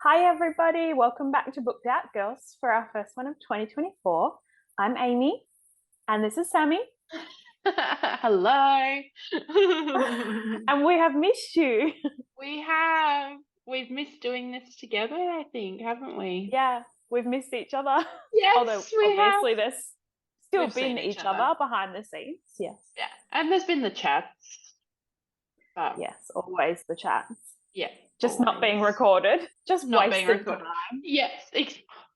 Hi, everybody. Welcome back to Booked Out Girls for our first one of 2024. I'm Aimee, and this is Sammy, Hello. and we have missed you. We have. We've missed doing this together, I think, haven't we? Yeah, we've missed each other. Although, Yes, we have. obviously, there's still We've been seen each each other. other behind the scenes. Yes. Yeah. And there's been the chats. But Yes, always the chats. yeah, Just not being always. recorded, just Not being wasted recorded. time. Yes,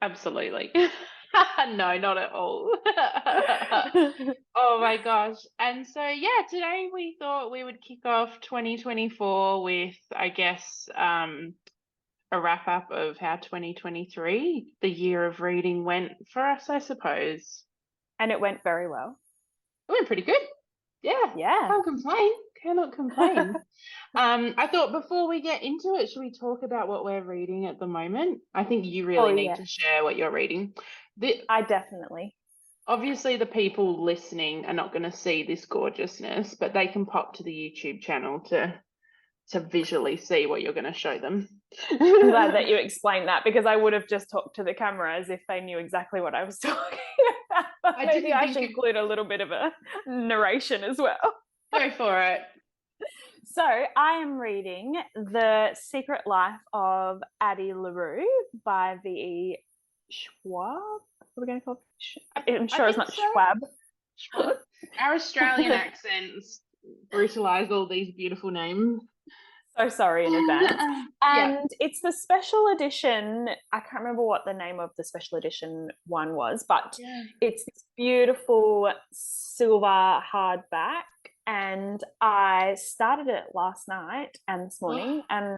absolutely. No, not at all. Oh my gosh. And so, yeah, today we thought we would kick off 2024 with, I guess, a wrap up of how 2023, the year of reading, went for us, I suppose. And it went very well. It went pretty good. Yeah, Yeah. can't complain. Cannot complain. I thought before we get into it, should we talk about what we're reading at the moment? I think you Oh, really need yeah. to share what you're reading. I definitely. Obviously, the people listening are not going to see this gorgeousness, but they can pop to the YouTube channel to visually see what you're going to show them. I'm glad that you explained that because I would have just talked to the camera as if they knew exactly what I was talking about. Maybe I should include a little bit of a narration as well. Go for it. So I am reading The Secret Life of Addie LaRue by V.E. Schwab. What are we going to call it? I'm sure it's not so. Schwab. Schwab. Our Australian accents brutalize all these beautiful names. So sorry in advance. And Yeah. it's the special edition. I can't remember what the name of the special edition one was, but it's this beautiful silver hardback. And I started it last night and this morning. And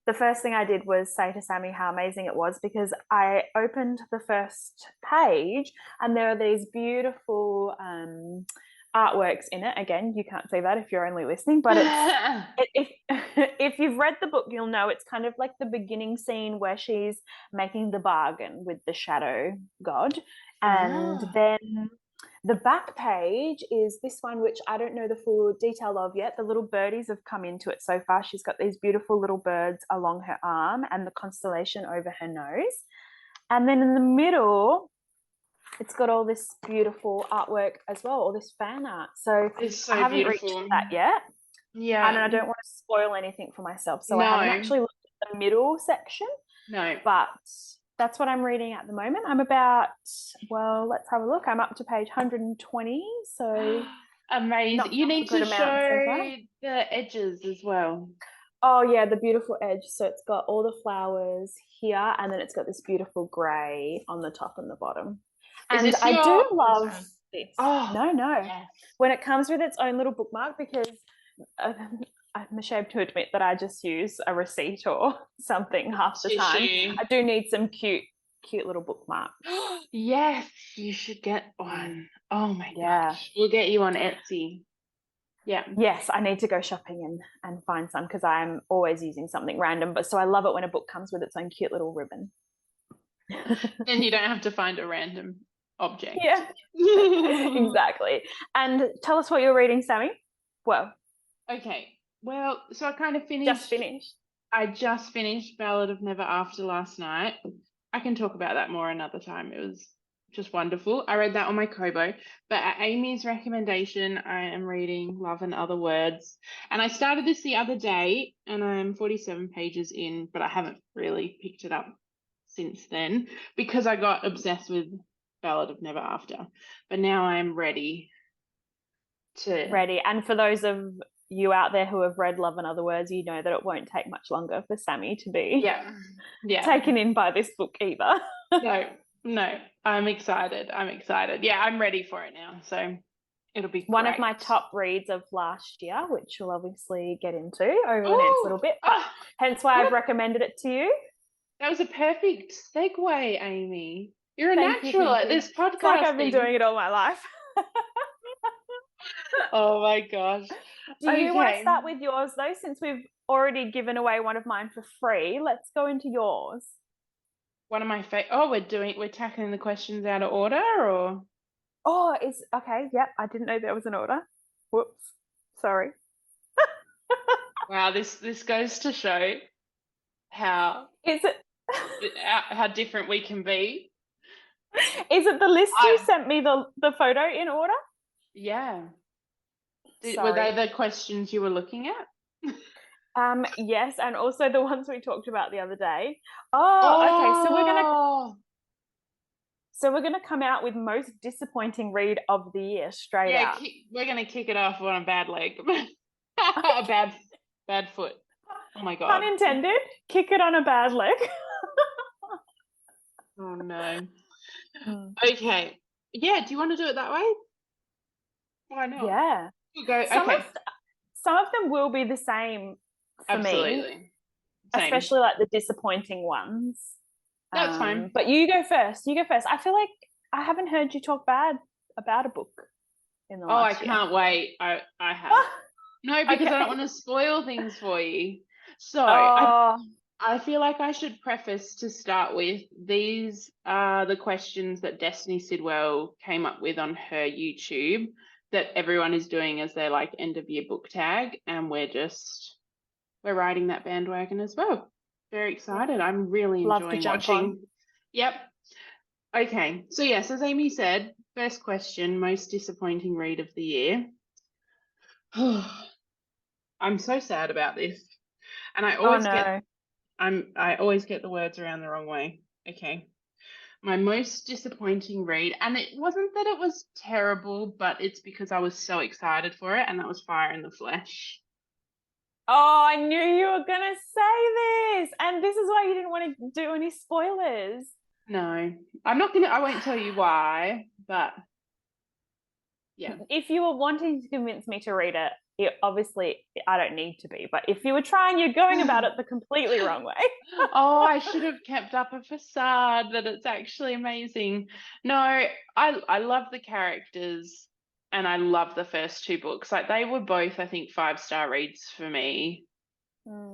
the first thing I did was say to Sammy how amazing it was because I opened the first page and there are these beautiful artworks in it. Again, you can't see that if you're only listening, but if you've read the book, you'll know it's kind of like the beginning scene where she's making the bargain with the shadow god, and then the back page is this one, which I don't know the full detail of yet. The little birdies have come into it so far. She's got these beautiful little birds along her arm and the constellation over her nose. And then in the middle, it's got all this beautiful artwork as well, all this fan art. So, I haven't reached that yet. Yeah. And I don't want to spoil anything for myself. So I haven't actually looked at the middle section. No. But that's what I'm reading at the moment. I'm about, well, let's have a look. I'm up to page 120. So amazing. You need to show the edges as well. Oh, yeah, the beautiful edge. So it's got all the flowers here, and then it's got this beautiful grey on the top and the bottom. And I do love this. Oh, no. Yes. When it comes with its own little bookmark, because I'm ashamed to admit that I just use a receipt or something half the time. I do need some cute little bookmarks. Yes, you should get one. Oh my gosh. We'll get you on Etsy. Yeah. Yes, I need to go shopping and find some because I'm always using something random. But so I love it when a book comes with its own cute little ribbon. Then you don't have to find a random object. Yeah, exactly. And tell us what you're reading, Sammy. Well, okay. Well, so I kind of Just finished. I just finished Ballad of Never After last night. I can talk about that more another time. It was just wonderful. I read that on my Kobo. But at Aimee's recommendation, I am reading Love and Other Words. And I started this the other day, and I'm 47 pages in, but I haven't really picked it up since then because I got obsessed with Ballad of Never After. But now I'm ready. And for those of you out there who have read Love and Other Words, you know that it won't take much longer for Sammy to be taken in by this book either. No, I'm excited. Yeah, I'm ready for it now. So it'll be one of my top reads of last year, which we'll obviously get into over the next little bit. Hence why I've recommended it to you. That was a perfect segue, Aimee. You're a natural at this podcast. It's like I've been doing it all my life. Oh my gosh. Do you want to start with yours though, since we've already given away one of mine for free? Let's go into yours. One of my we're tackling the questions out of order, or is okay. Yep, I didn't know there was an order. Whoops, sorry. Wow, this goes to show how is it how different we can be. Is it the list you sent me the photo in order? Yeah. Were they the questions you were looking at? Yes, and also the ones we talked about the other day. Okay. So we're gonna come out with most disappointing read of the year straight out. We're gonna kick it off on a bad leg, a bad foot. Oh my god. Pun intended. Kick it on a bad leg. Oh no. Okay. Yeah. Do you want to do it that way? Why not? Yeah. We'll go. Some of them will be the same for me, especially like the disappointing ones. That's fine. But you go first. I feel like I haven't heard you talk bad about a book in the last year. I can't wait. I have. No, because I don't want to spoil things for you. So I feel like I should preface to start with, these are the questions that Destiny Sidwell came up with on her YouTube that everyone is doing as their like end of year book tag, and we're riding that bandwagon as well. Very excited. I'm really enjoying watching. Yep. Okay. So yes, as Aimee said, first question, most disappointing read of the year. I'm so sad about this. And I always get the words around the wrong way. Okay. My most disappointing read, and it wasn't that it was terrible, but it's because I was so excited for it, and that was Fire in the Flesh. Oh, I knew you were going to say this. And this is why you didn't want to do any spoilers. No, I won't tell you why, but yeah. If you were wanting to convince me to read it, obviously I don't need to be, but if you were trying, you're going about it the completely wrong way. I should have kept up a facade that it's actually amazing. No, I love the characters, and I love the first two books. Like, they were both, I think, 5-star reads for me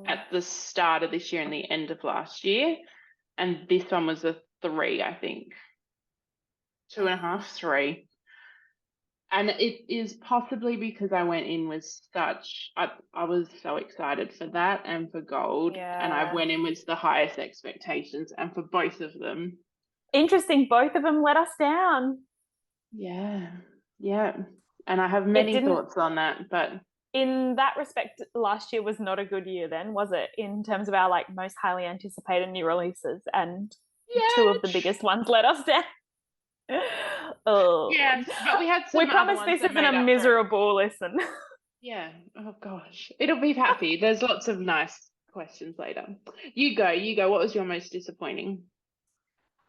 at the start of this year and the end of last year. And this one was a 3, I think. 2.5, 3. And it is possibly because I went in with I was so excited for that and for Gold. Yeah. And I went in with the highest expectations, and for both of them. Interesting. Both of them let us down. Yeah. Yeah. And I have many thoughts on that, but in that respect, last year was not a good year then, was it? In terms of our like most highly anticipated new releases, and two of the biggest ones let us down. Yeah, but we had some. We promise this isn't a miserable listen. Yeah. Oh gosh, it'll be happy. There's lots of nice questions later. You go. What was your most disappointing?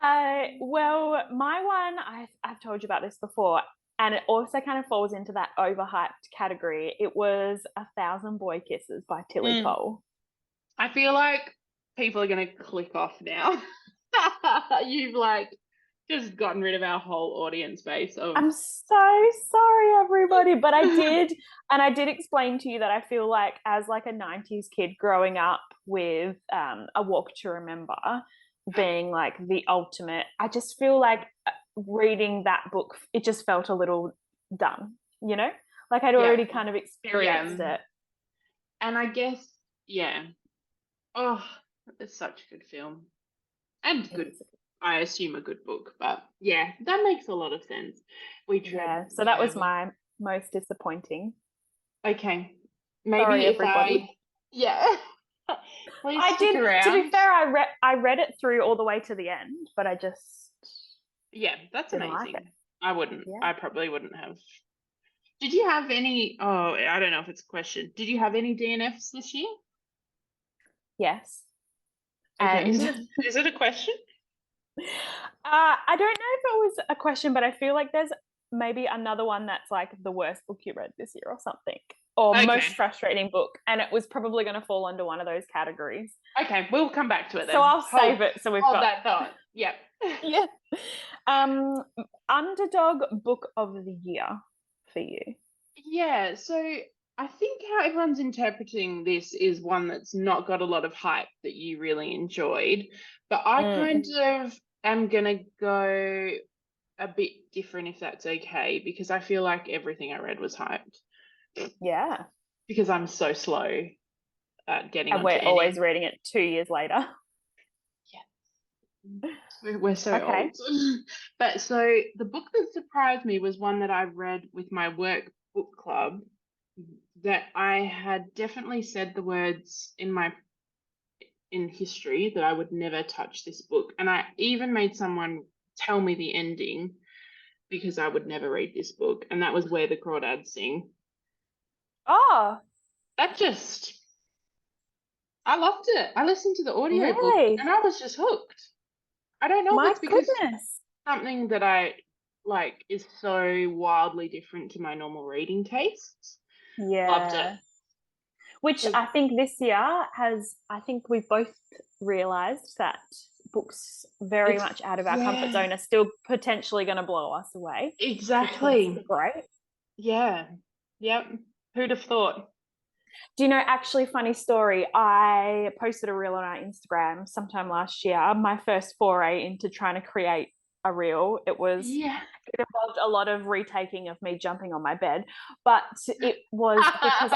Well, my one, I've told you about this before, and it also kind of falls into that overhyped category. It was 1,000 Boy Kisses by Tilly Cole. I feel like people are going to click off now. You've just gotten rid of our whole audience base. I'm so sorry, everybody, but I did explain to you that I feel like as like a 90s kid growing up with A Walk to Remember being like the ultimate, I just feel like reading that book, it just felt a little dumb, you know? Like I'd already kind of experienced it. And I guess, it's such a good film. And good, I assume a good book, but yeah, that makes a lot of sense. So that was my most disappointing. Okay. Maybe sorry, if everybody. Please stick around. To be fair, I read it through all the way to the end, but I just that's amazing. Like I wouldn't. Yeah. I probably wouldn't have. Did you have any? Oh, I don't know if it's a question. Did you have any DNFs this year? Yes. Okay. Is it a question? I don't know if it was a question, but I feel like there's maybe another one that's like the worst book you read this year or something, or most frustrating book, and it was probably going to fall under one of those categories. Okay, we'll come back to it then. So I'll save it. So we've got that thought. Yep. Yeah. Underdog book of the year for you. Yeah. So I think how everyone's interpreting this is one that's not got a lot of hype that you really enjoyed, but I kind of am going to go a bit different if that's okay, because I feel like everything I read was hyped. Yeah. Because I'm so slow at getting and we're always reading it 2 years later. Yeah. We're so Okay. old. But so the book that surprised me was one that I read with my work book club that I had definitely said the words in history that I would never touch this book. And I even made someone tell me the ending because I would never read this book. And that was Where the Crawdads Sing. Oh, That just, I loved it. I listened to the audiobook really? and I was just hooked. I don't know if My it's because goodness. something that I like is so wildly different to my normal reading tastes. Loved it. Yeah. Which I think this year I think we've both realized that books very It's much out of our comfort zone are still potentially going to blow us away. exactly. Which is great. Yeah. Yep. Who'd have thought? Do you know, actually, funny story, I posted a reel on our Instagram sometime last year, my first foray into trying to create a reel. It involved a lot of retaking of me jumping on my bed, but it was because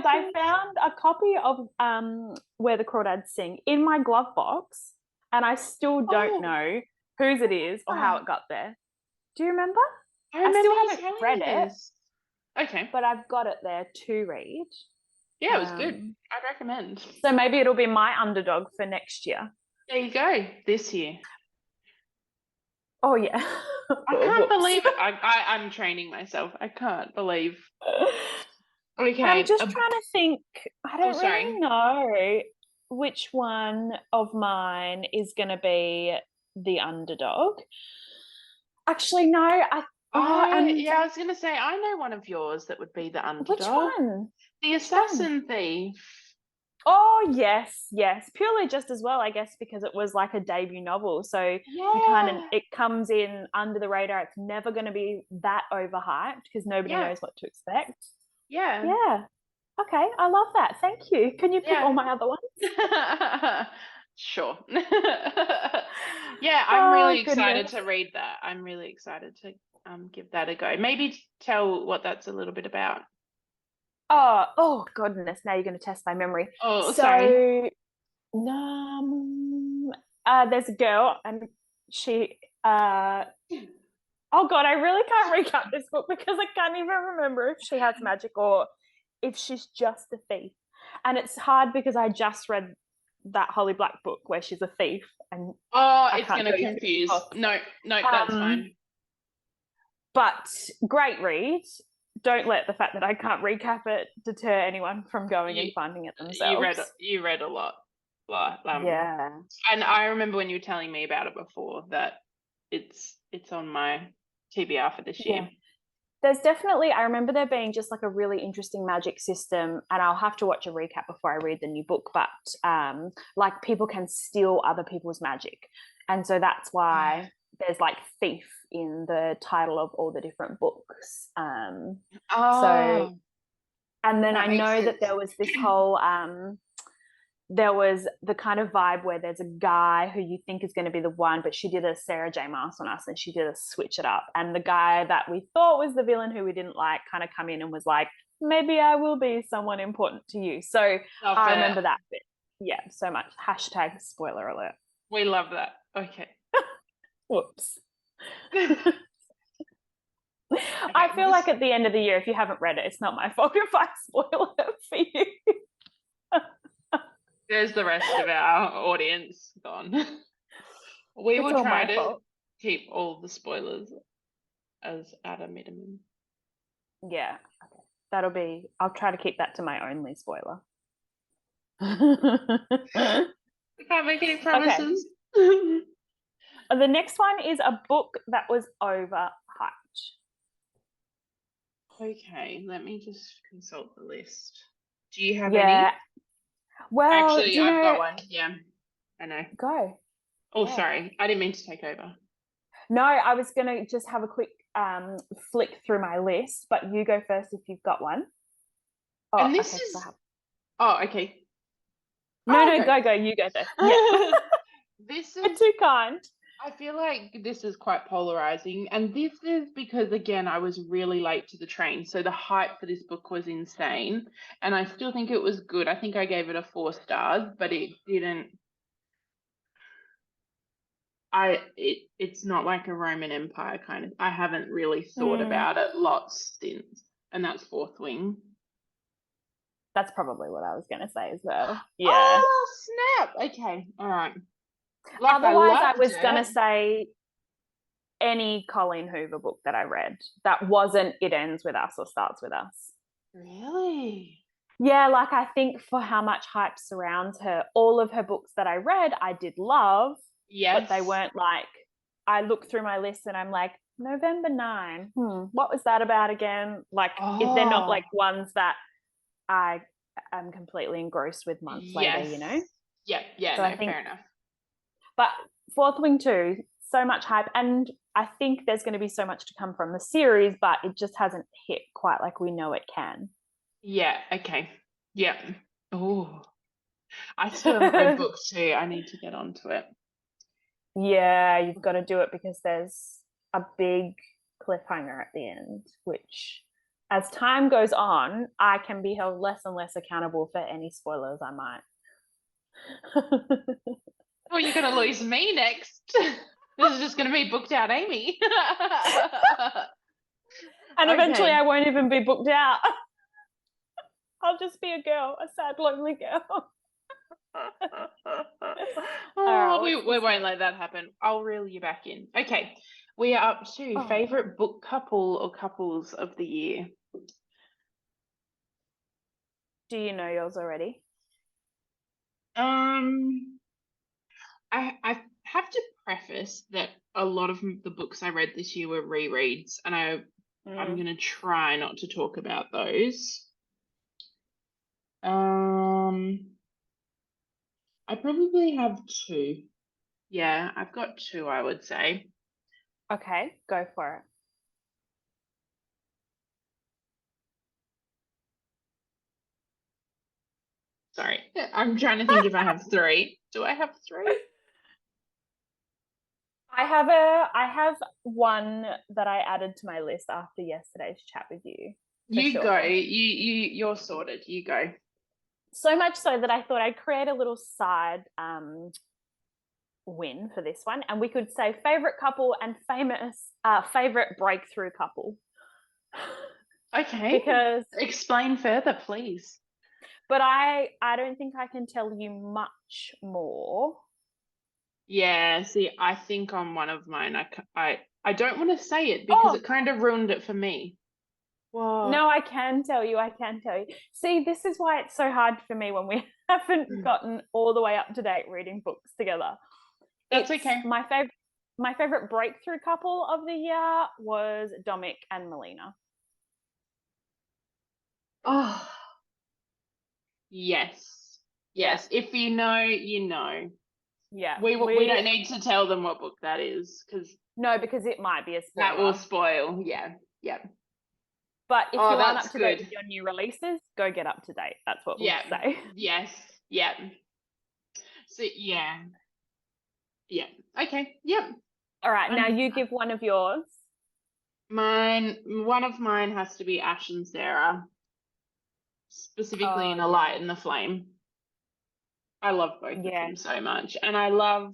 I found a copy of Where the Crawdads Sing in my glove box, and I still don't know whose it is or how it got there. Do you remember? I still haven't read it. Okay. But I've got it there to read. Yeah, it was good. I'd recommend. So maybe it'll be my underdog for next year. There you go. This year. Oh, yeah. I can't believe it. I'm training myself. I can't believe. Okay. I'm just trying to think. I don't really know which one of mine is going to be the underdog. Actually, no. Yeah, I was going to say, I know one of yours that would be the underdog. Which one? The Assassin Thief. Oh, yes. Purely just as well, I guess, because it was like a debut novel. So it comes in under the radar. It's never going to be that overhyped because nobody knows what to expect. Yeah. Yeah. Okay. I love that. Thank you. Can you pick all my other ones? Sure. Yeah, I'm really excited to read that. I'm really excited to give that a go. Maybe tell what that's a little bit about. Oh goodness! Now you're going to test my memory. Oh, sorry. There's a girl, and she. Oh God, I really can't recap this book because I can't even remember if she has magic or if she's just a thief. And it's hard because I just read that Holly Black book where she's a thief, and it's going to confuse. No, that's fine. But great read. Don't let the fact that I can't recap it deter anyone from going and finding it themselves. You read a lot. Yeah. And I remember when you were telling me about it before that it's on my TBR for this year. There's definitely, I remember there being just like a really interesting magic system, and I'll have to watch a recap before I read the new book, but like people can steal other people's magic. And so that's why there's like thief in the title of all the different books. And then I know that there was this whole there was the kind of vibe where there's a guy who you think is going to be the one, but she did a Sarah J. Maas on us and she did a switch it up. And the guy that we thought was the villain who we didn't like kind of come in and was like, maybe I will be someone important to you. So I remember that bit. Yeah, so much. # spoiler alert. We love that. Okay. Whoops. I feel like at the end of the year, if you haven't read it, it's not my fault if I spoil it for you. There's the rest of our audience gone. We will try to keep all the spoilers as at a minimum. Yeah. Okay. I'll try to keep that to my only spoiler. I can't make any promises. Okay. The next one is a book that was overhyped. Okay, let me just consult the list. Do you have any? Well, actually, I've got one. Yeah, I know. Go. Oh, sorry. I didn't mean to take over. No, I was going to just have a quick flick through my list, but you go first if you've got one. Oh, and this is... Oh, okay. No, go. You go first. Yeah. This is... You're too kind. I feel like this is quite polarizing, and this is because, again, I was really late to the train, so the hype for this book was insane, and I still think it was good. I think I gave it a 4 stars, but it didn't. It's not like a Roman Empire kind of. I haven't really thought Mm, about it lots since, and that's Fourth Wing. that's probably what I was going to say as well. Yeah. Oh snap! Okay, all right. Like I Otherwise, I loved was going to it. say any Colleen Hoover book that I read that wasn't It Ends With Us or Starts With Us. Really? Yeah, like I think for how much hype surrounds her, all of her books that I read, I did love, but they Yes. weren't like, I look through my list and I'm like, November 9, what was that about again? Like, they're not like Oh, ones that I am completely engrossed with months later, yes. Yeah, yeah, So I no, think, fair enough. but Fourth Wing 2, so much hype. And I think there's going to be so much to come from the series, but it just hasn't hit quite like we know it can. Yeah, okay. Yeah. Oh, I still haven't read book 2. I need to get onto it. Yeah, you've got to do it because there's a big cliffhanger at the end, which as time goes on, I can be held less and less accountable for any spoilers I might. Well, you're going to lose me next. This is just going to be booked out, Aimee. And eventually I Okay. won't even be booked out. I'll just be a girl, a sad, lonely girl. All right, Oh, we, what's we this won't one? let that happen. I'll reel you back in. Okay. We are up to Oh, favorite book couple or couples of the year. do you know yours already? Um, I have to preface that a lot of the books I read this year were rereads, and I'm Mm. gonna try not to talk about those. Um, I probably have two. Yeah, I've got two, I would say. Okay, go for it. Sorry, I'm trying to think if I have three. Do I have three? I have one that I added to my list after yesterday's chat with you, for You go. sure. You're sorted. You go. So much so that I thought I'd create a little side win for this one, and we could say favorite couple and famous favorite breakthrough couple. Okay. Because, Explain further, please. but I don't think I can tell you much more. Yeah, see, I think on one of mine, I don't want to say it because Oh it kind of ruined it for me. What? no, I can tell you. I can tell you. See, this is why it's so hard for me when we haven't gotten all the way up to date reading books together. That's It's okay. my favorite breakthrough couple of the year was Dominic and Melina. Oh, yes. Yeah, Yes. If you know, you know. yeah. We don't need to tell them what book that is because No, because it might be a that will spoiler. spoil. Yeah. Yeah. But if Oh, you aren't that's up to date with good. your new releases, go get up to date. That's what we'll Yeah. say. Yes. Yeah. So yeah. Yeah. Okay. Yep. All right, now Um, you give one of yours. one of mine has to be Ash and Sarah, specifically Oh in A yeah, Light and the Flame. I love both of yeah. them so much, and I love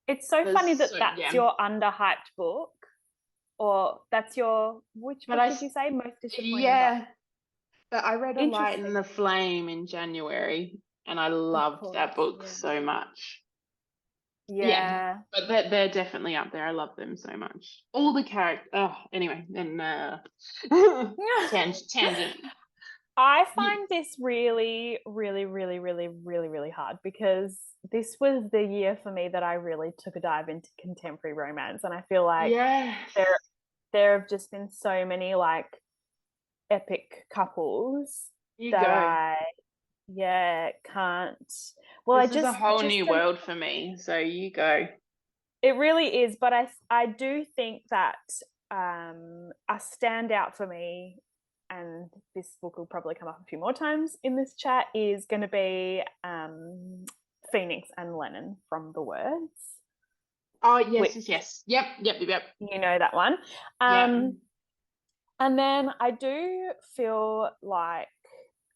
It's so funny there's that so that's yeah. your underhyped book, or that's your which But book did you say most disappointing book? yeah, but I read A Light and Interesting. the Flame in January, and I Of loved that course, book yeah. so much. Yeah, Yeah. but they're definitely up there. I love them so much. All the characters. Oh, anyway, then tangent. I You, find this really, really, really, really, really, really hard because this was the year for me that I really took a dive into contemporary romance. And I feel like yes, there there have just been so many like epic couples you that go. I yeah can't well I This is a just whole just new don't world for me. So you go. it really is, but I do think that a standout for me, and this book will probably come up a few more times in this chat, is going to be Phoenix and Lennon from The Words. Oh, yes, which, yes. Yep. you know that one. Yeah. And then I do feel like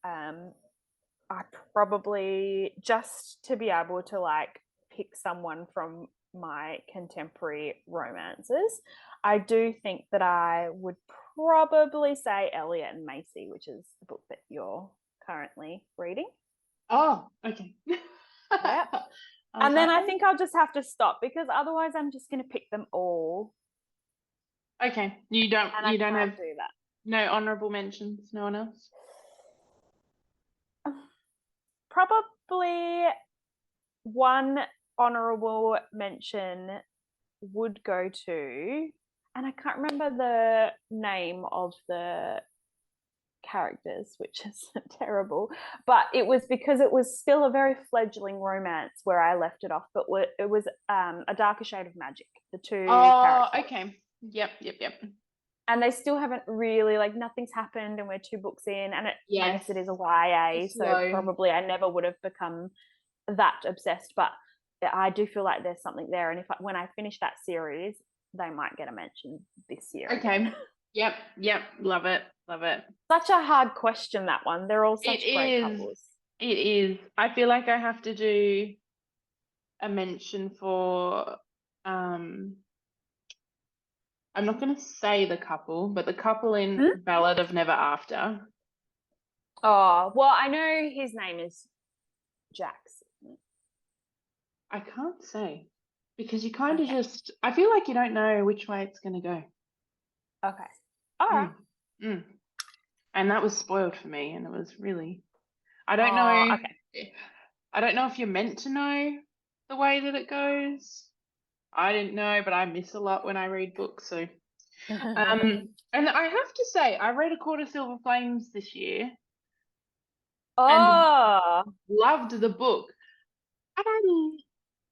I probably, just to be able to like pick someone from my contemporary romances, I do think that I would probably say Elliot and Macy, which is the book that you're currently reading. Oh, okay. Yeah. And then I think I'll just have to stop because otherwise I'm just going to pick them all. Okay. You don't And I have can't do that. no honorable mentions, no one else? Probably one honorable mention would go to, and I can't remember the name of the characters, which is terrible, but it was because it was still a very fledgling romance where I left it off, but it was A Darker Shade of Magic, the two characters. Okay. Yep. And they still haven't really, like, nothing's happened, and we're 2 books in, and I guess it is a YA, so probably I never would have become that obsessed, but I do feel like there's something there, and when I finish that series, they might get a mention this year. Okay. Yep. Love it. Such a hard question, that one. They're all such great couples. It is. I feel like I have to do a mention for I'm not going to say the couple, but the couple in Ballad of Never After. Oh, well, I know his name is Jax. I can't say because you kind of just, I feel like you don't know which way it's going to go. Okay. All right. And that was spoiled for me, and it was really, I don't know. Okay. I don't know if you're meant to know the way that it goes. I didn't know, but I miss a lot when I read books. So, and I have to say, I read A Court of Silver Flames this year. And loved the book. And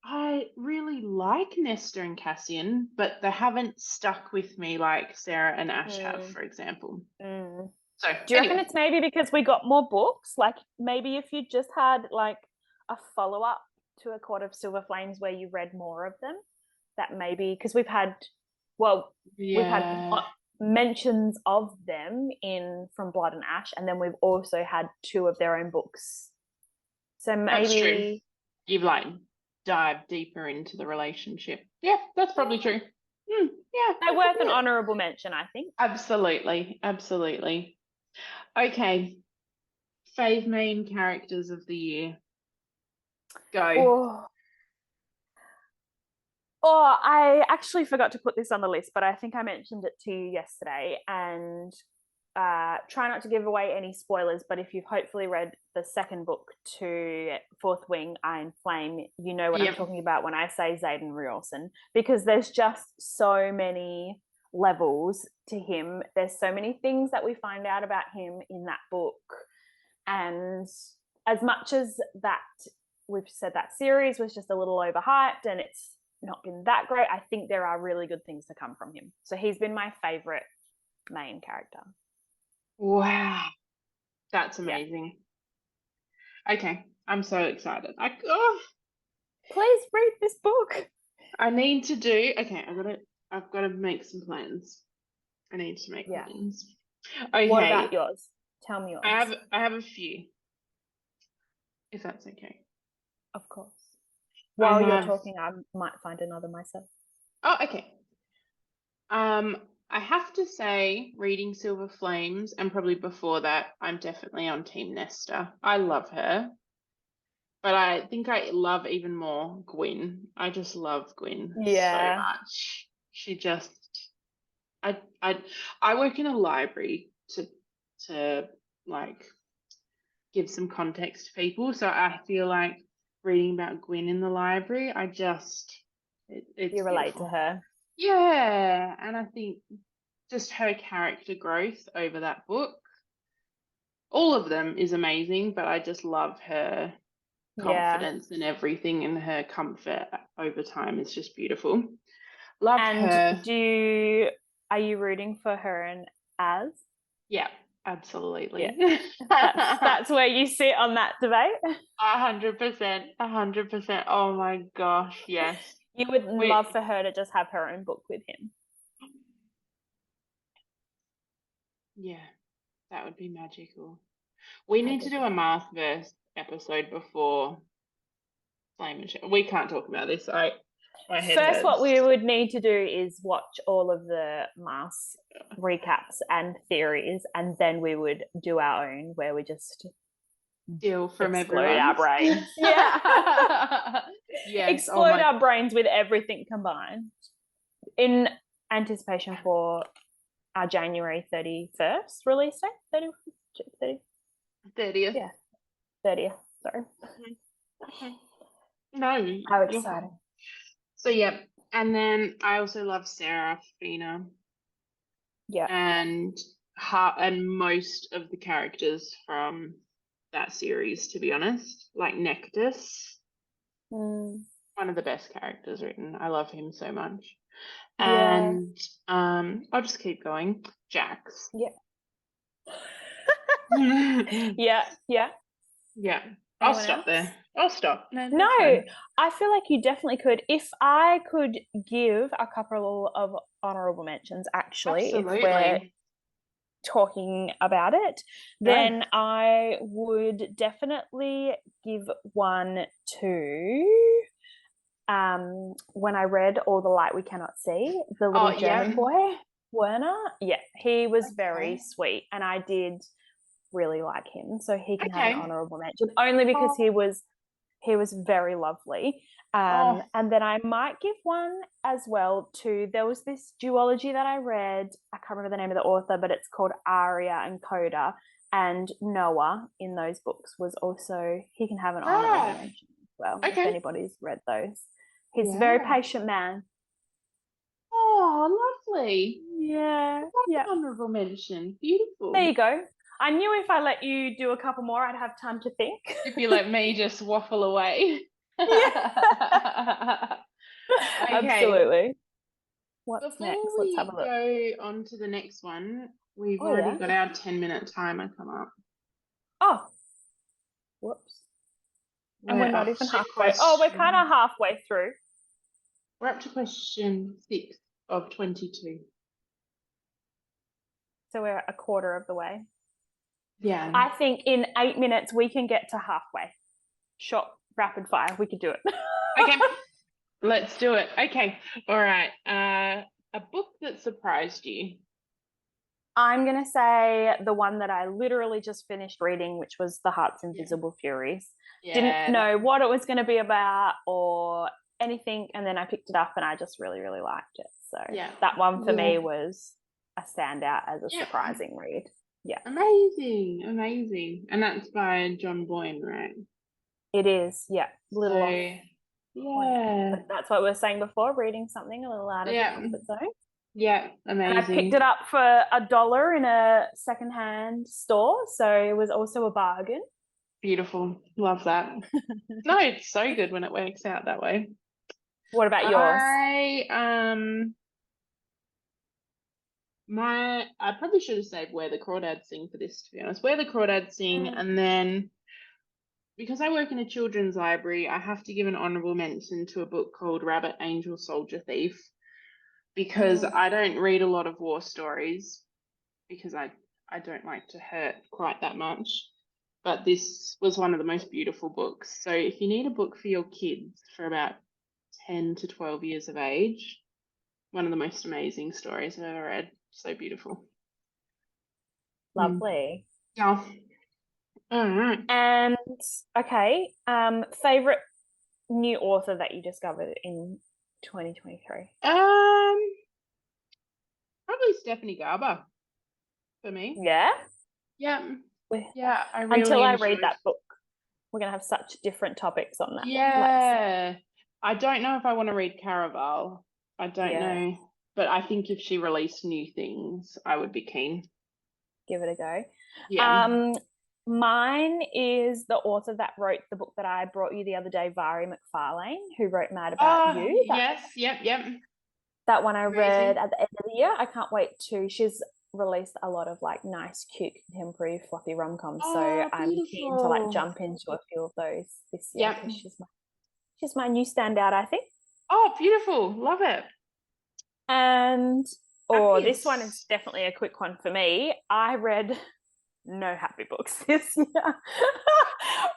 I really like Nesta and Cassian, but they haven't stuck with me like Sarah and Ash have, for example. So, do you reckon it's maybe because we got more books? Like maybe if you just had like a follow-up to A Court of Silver Flames where you read more of them, that maybe, because we've had mentions of them in From Blood and Ash, and then we've also had 2 of their own books. So maybe that's true. You've like dived deeper into the relationship. Yeah, that's probably true. Yeah, they're worth an honorable mention, I think. Absolutely. Okay, fave main characters of the year. Go. I actually forgot to put this on the list, but I think I mentioned it to you yesterday, and try not to give away any spoilers, but if you've hopefully read the second book to Fourth Wing, Iron Flame, you know what I'm talking about when I say Xaden Riorson, because there's just so many levels to him. There's so many things that we find out about him in that book, and as much as that we've said that series was just a little overhyped and it's not been that great, I think there are really good things to come from him. So he's been my favorite main character. Wow, that's amazing. Okay, I'm so excited. Please read this book. I need to do. Okay, I've got to make some plans. I need to make plans. Okay. What about yours? Tell me yours. I have a few, if that's okay. Of course. While you're talking, I might find another myself. Oh, okay. I have to say, reading Silver Flames, and probably before that, I'm definitely on Team Nesta. I love her. But I think I love even more Gwyn. I just love Gwyn so much. She just, I work in a library to like give some context to people. So I feel like reading about Gwyn in the library, it's you relate beautiful. to her. Yeah, and I think just her character growth over that book, all of them is amazing, but I just love her confidence and everything, and her comfort over time is just beautiful. Love her. Are you rooting for her and Az? Yeah, absolutely. Yeah. That's where you sit on that debate. 100%. Oh my gosh, yes. You would love for her to just have her own book with him. Yeah, that would be magical. We need to do a Mathverse episode before Flame and Shadow. We can't talk about this. My head First, hurts. what we would need to do is watch all of the Maths recaps and theories, and then we would do our own where we just steal from explode our brains. Yeah. Yes. Explode our brains with everything combined in anticipation for our January 31st release date. 30th. Yeah. 30th. Sorry. Okay. No. How exciting. So, yeah. And then I also love Sarah Fina. Yeah. And most of the characters from that series, to be honest, like Nectus. One of the best characters written. I love him so much. And I'll just keep going. Jax. Yeah. Yeah. I'll stop there. I'll stop. No, I feel like you definitely could. If I could give a couple of honorable mentions, actually, Absolutely. if we're talking about it, then I would definitely give one to when I read All the Light We Cannot See, the little German boy, Werner. Yeah, he was very sweet, and I did really like him, so he can have an honorable mention, only because he was very lovely. And then I might give one as well to, there was this duology that I read, I can't remember the name of the author, but it's called Aria and Coda, and Noah in those books was also, he can have an honorable mention as well, if anybody's read those. He's a very patient man. Oh, lovely. Yeah. Honorable mention. Beautiful. There you go. I knew if I let you do a couple more, I'd have time to think. If you let me just waffle away. Absolutely. What's Before next? Let's have a look. Go on to the next one. We've already got our 10-minute timer come up. Oh. Whoops. And we're not even halfway. Oh, we're kind of halfway through. We're up to question 6 of 22. So we're a quarter of the way. Yeah. I think in 8 minutes we can get to halfway. Short, rapid fire. We could do it. Okay. Let's do it. Okay. All right. A book that surprised you. I'm going to say the one that I literally just finished reading, which was The Heart's Invisible Furies. Didn't know what it was going to be about or anything, and then I picked it up and I just really, really liked it. So that one for me was a standout as a surprising read. Yeah. Amazing. And that's by John Boyne, right? It is, yeah. Little off. Yeah. But that's what we were saying before, reading something a little out of the comfort zone. Yeah, amazing. And I picked it up for $1 in a secondhand store, so it was also a bargain. Beautiful. Love that. No, it's so good when it works out that way. What about yours? I probably should have saved Where the Crawdads Sing for this, to be honest. Where the Crawdads Sing, and then because I work in a children's library, I have to give an honourable mention to a book called Rabbit Angel Soldier Thief, because I don't read a lot of war stories because I don't like to hurt quite that much. But this was one of the most beautiful books. So if you need a book for your kids for about 10 to 12 years of age, one of the most amazing stories I've ever read. So beautiful. Lovely. Yeah. All right. And okay, favorite new author that you discovered in 2023? Probably Stephanie Garber for me. Yeah. Yeah. I really until I read that book, we're gonna have such different topics on that. Yeah. I don't know if I want to read Caraval. I don't know. But I think if she released new things, I would be keen. Give it a go. Yeah. Mine is the author that wrote the book that I brought you the other day, Vari McFarlane, who wrote Mad About You. Yes, yep. That one I read at the end of the year. I can't wait to. She's released a lot of like nice, cute, contemporary, fluffy rom-coms. So I'm keen to like jump into a few of those this year because she's my new standout, I think. Oh, beautiful. Love it. And this one is Happiest. definitely a quick one for me. I read no happy books this year.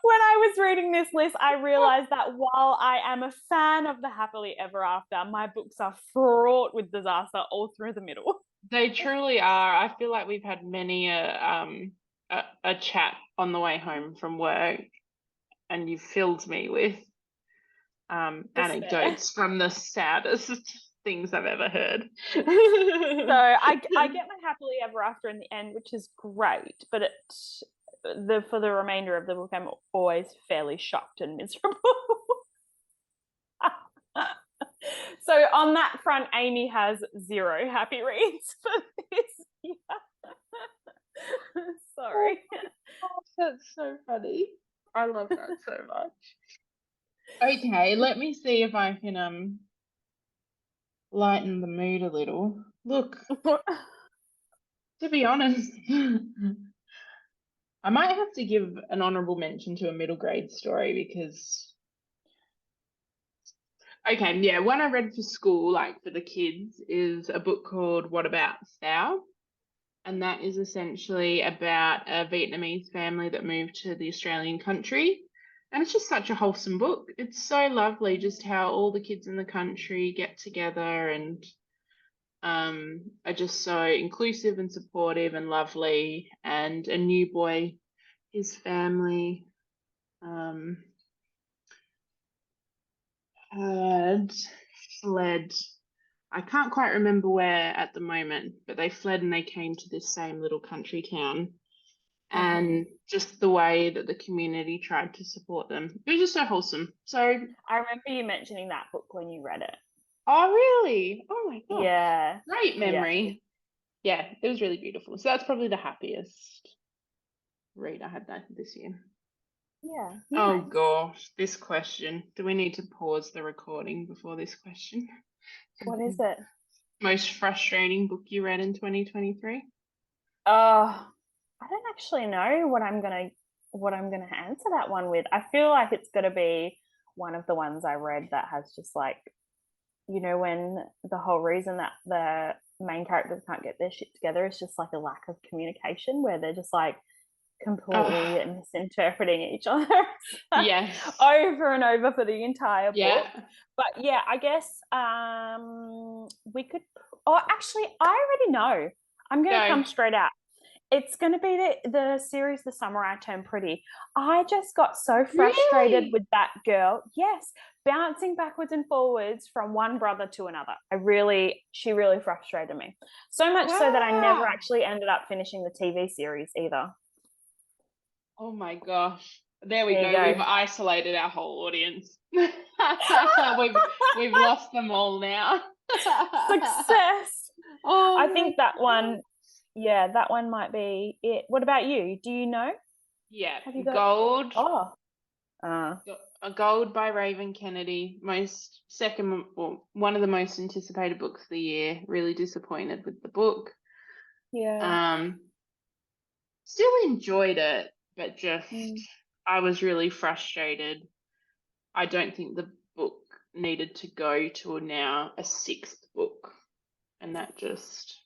When I was reading this list, I realized that while I am a fan of the happily ever after, my books are fraught with disaster all through the middle. They truly are. I feel like we've had many a chat on the way home from work, and you've filled me with Despair. anecdotes from the saddest things I've ever heard. So I get my happily ever after in the end, which is great, but for the remainder of the book, I'm always fairly shocked and miserable. So on that front, Aimee has 0 happy reads for this year. Sorry. Oh, that's so funny. I love that so much. Okay, let me see if I can lighten the mood a little. Look, to be honest, I might have to give an honorable mention to a middle grade story because, okay, yeah, one I read for school, like for the kids, is a book called What About Thou? And that is essentially about a Vietnamese family that moved to the Australian country. And it's just such a wholesome book. It's so lovely just how all the kids in the country get together and are just so inclusive and supportive and lovely. And a new boy, his family had fled. I can't quite remember where at the moment, but they fled and they came to this same little country town. And just the way that the community tried to support them. It was just so wholesome. So, I remember you mentioning that book when you read it. oh, really? Oh my gosh. Yeah. Great memory. Yeah, it was really beautiful. So that's probably the happiest read I had this year. Yeah. Oh Nice. gosh, this question. Do we need to pause the recording before this question? What is it? Most frustrating book you read in 2023? Oh, I don't actually know what I'm gonna answer that one with. I feel like it's gonna be one of the ones I read that has just like, when the whole reason that the main characters can't get their shit together is just like a lack of communication, where they're just like completely misinterpreting each other Yes. over and over for the entire book. Yeah. But yeah, I guess we could. Oh, actually, I already know. I'm going to come straight out. It's going to be the series The Summer I Turned Pretty. I just got so frustrated with that girl. Yes, bouncing backwards and forwards from one brother to another. She really frustrated me. So much so that I never actually ended up finishing the TV series either. Oh my gosh. There we There go. you We've go. isolated our whole audience. we've lost them all now. Success. Oh, I think that one, that one might be it. What about you? Do you know? yeah, Have you got? Gold. Oh, A Gold by Raven Kennedy. One of the most anticipated books of the year. Really disappointed with the book. yeah. Still enjoyed it, but just I was really frustrated. I don't think the book needed to go to now a 6th book, and that just,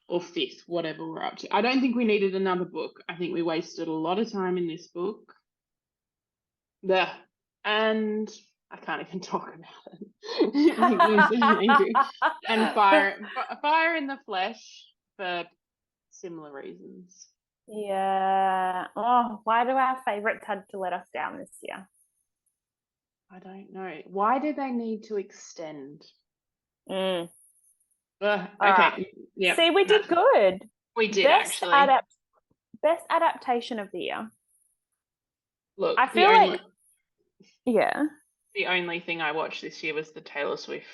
or 5th, whatever we're up to. I don't think we needed another book. I think we wasted a lot of time in this book. Yeah, and I can't even talk about it. It makes me angry. And Fire in the Flesh for similar reasons. Yeah. Oh, why do our favorites had to let us down this year? I don't know. Why do they need to extend? Okay. Yeah. See, we did good. We did actually. Best adaptation of the year. Look, I feel like, yeah. The only thing I watched this year was the Taylor Swift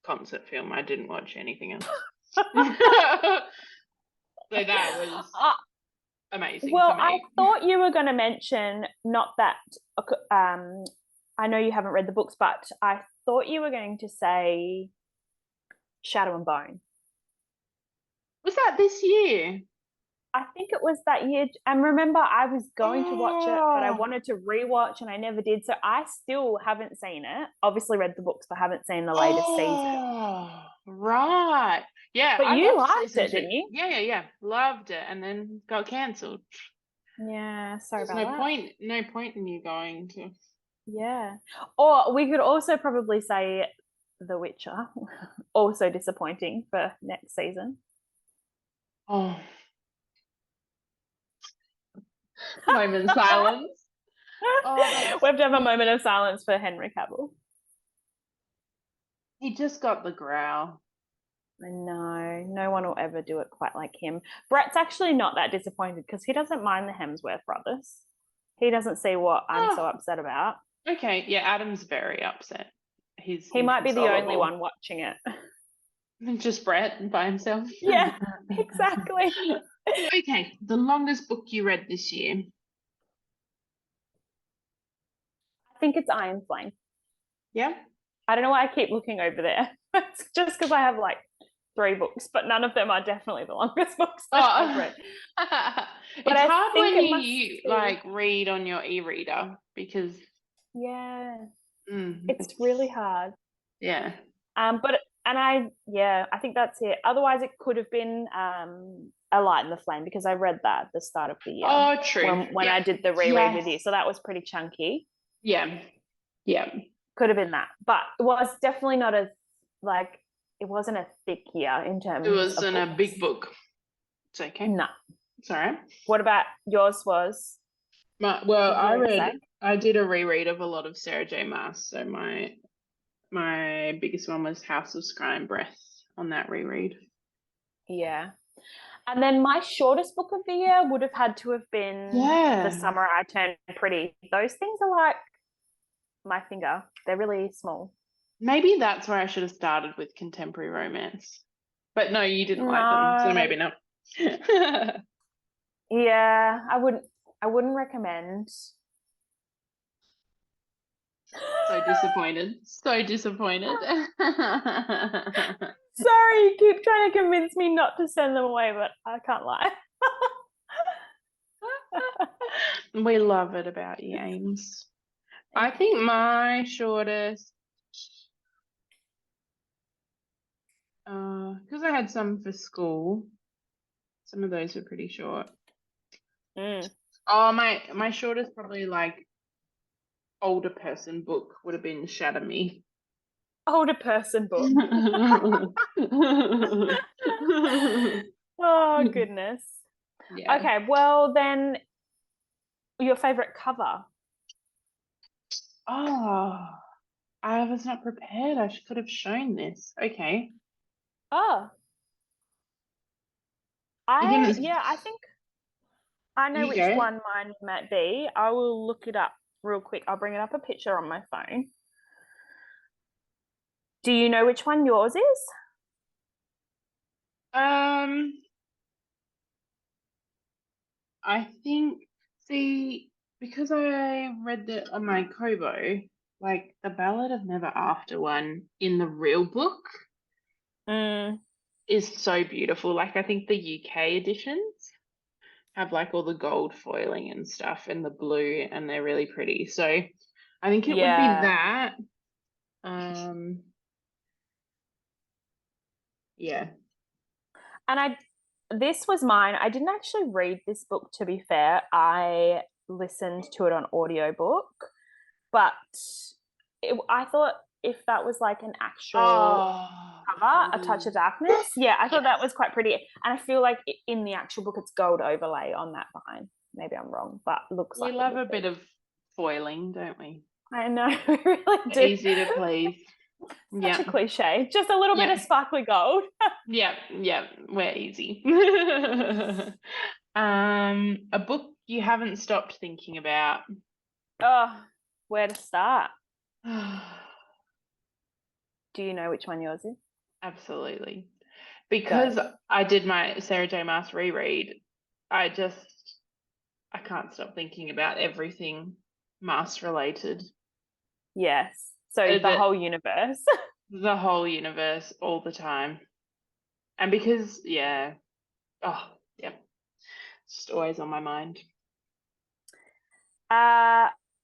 concert film. I didn't watch anything else. So that was amazing well, for me. I thought you were going to mention, not that I know you haven't read the books, but I thought you were going to say Shadow and Bone. Was that this year? I think it was that year. And remember, I was going to watch it, but I Oh, wanted to rewatch and I never did. So I still haven't seen it. Obviously, read the books, but haven't seen the latest season. oh, right. Yeah, But I you loved liked season it, two. didn't you? Yeah, yeah, yeah. Loved it, and then got cancelled. Yeah, sorry There's about no that. point, no point in you going to. Yeah. Or we could also probably say The Witcher, also disappointing for next season. Oh, moment of silence. Oh, We have to have a moment of silence for Henry Cavill. he just got the growl. I know. No one will ever do it quite like him. Brett's actually not that disappointed because he doesn't mind the Hemsworth brothers. He doesn't see what I'm so Oh, upset about. okay. Yeah, Adam's very upset. He's He might be the only inconsolable. one watching it. Just Brett by himself. Yeah, exactly. Okay, the longest book you read this year. I think it's Iron Flame. Yeah. I don't know why I keep looking over there. It's just because I have like 3 books, but none of them are definitely the longest books I've read. It's I hard think when it must you be. like read on your e-reader because Yeah, mm, it's really hard. yeah. But and I think that's it. Otherwise, it could have been A Light in the Flame because I read that at the start of the year Oh, true. when Yeah. I did the reread with you. So that was pretty chunky. Yeah. Yeah. Could have been that, but it was definitely not as like it wasn't a thick year in terms It of wasn't a big books. book. It's okay. No. It's all right. What about yours? Was Well, did you already say? I did a reread of a lot of Sarah J. Maas. So my biggest one was House of Sky and Breath on that reread. Yeah. And then my shortest book of the year would have had to have been The Summer I Turned Pretty. Those things are like my finger. They're really small. Maybe that's where I should have started with contemporary romance. But no, you didn't like them, so No. maybe not. Yeah, I wouldn't recommend. So disappointed. So disappointed. Sorry, you keep trying to convince me not to send them away, but I can't lie. We love it about you, Ames. I think my shortest, because I had some for school, some of those were pretty short. Mm. Oh, my shortest probably like older person book would have been Shatter Me. Older person book. Oh, goodness. Yeah. Okay, well then your favorite cover. Oh, I was not prepared. I could have shown this. Okay. Oh. You I think I know which go. one mine might be. I will look it up real quick. I'll bring it up a picture on my phone. Do you know which one yours is? I think, see, because I read it on my Kobo, like the Ballad of Never After one in the real book Mm, is so beautiful. Like I think the UK editions have like all the gold foiling and stuff and the blue and they're really pretty. So I think it would be yeah. that. Yeah. And this was mine. I didn't actually read this book, to be fair. I listened to it on audiobook, but I thought if that was like an actual cover, A Touch of Darkness, yeah, I thought that was quite pretty. And I feel like in the actual book, it's gold overlay on that vine. Maybe I'm wrong, but looks We like love a bit of foiling, don't we? I know, we really do. Easy to please. Such a cliche. Just a little bit of sparkly gold. Yeah, we're easy. A book you haven't stopped thinking about. Oh, where to start? Do you know which one yours is? Absolutely. Because I did my Sarah J. Maas reread, I can't stop thinking about everything Maas related. Yes. So the whole universe. The whole universe all the time. And because, Just always on my mind.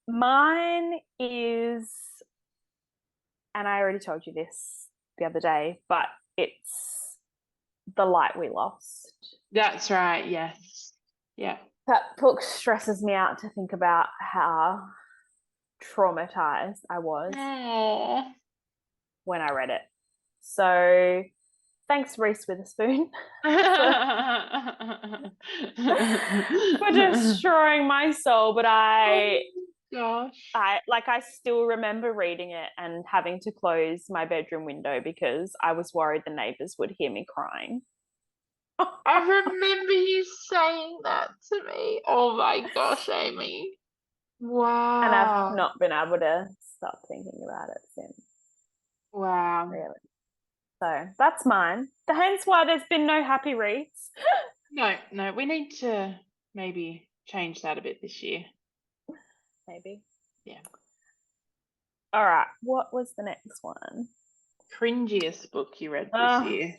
Mine is, and I already told you this the other day, but it's The Light We Lost. That's right. Yes. Yeah. That book stresses me out to think about how traumatized I was when I read it. So thanks, Reese Witherspoon, for destroying my soul. But gosh. I still remember reading it and having to close my bedroom window because I was worried the neighbors would hear me crying. I remember you saying that to me. Oh my gosh, Aimee. Wow. And I've not been able to stop thinking about it since. Wow. Really. So that's mine. Hence why there's been no happy reads. No, we need to maybe change that a bit this year. Maybe. Yeah. All right. What was the next one? Cringiest book you read this year?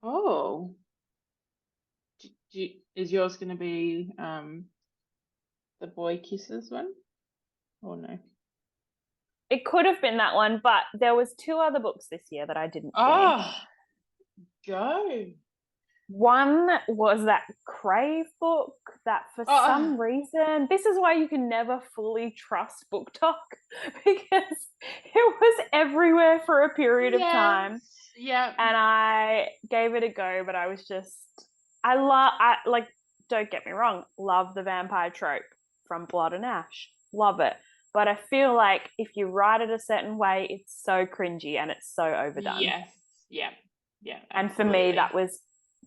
Oh. Is yours going to be the Boy Kisses one? Or no? It could have been that one, but there was 2 other books this year that I didn't finish. Go. One was that Crave book that for some reason, this is why you can never fully trust Book Talk because it was everywhere for a period of time. Yeah. And I gave it a go, but I was just, don't get me wrong, love the vampire trope from Blood and Ash. Love it. But I feel like if you write it a certain way, it's so cringy and it's so overdone. Yes. Yeah. Yeah. Absolutely. And for me,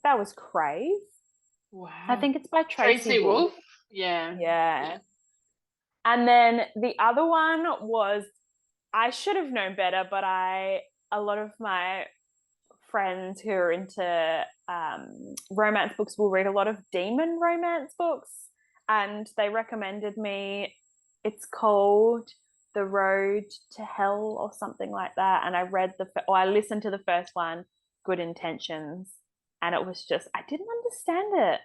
that was Crave. Wow. I think it's by Tracy Wolff. Yeah. And then the other one was, I should have known better, but a lot of my friends who are into romance books will read a lot of demon romance books, and they recommended me, it's called The Road to Hell or something like that, and I listened to the first one, Good Intentions, and it was just, I didn't understand it.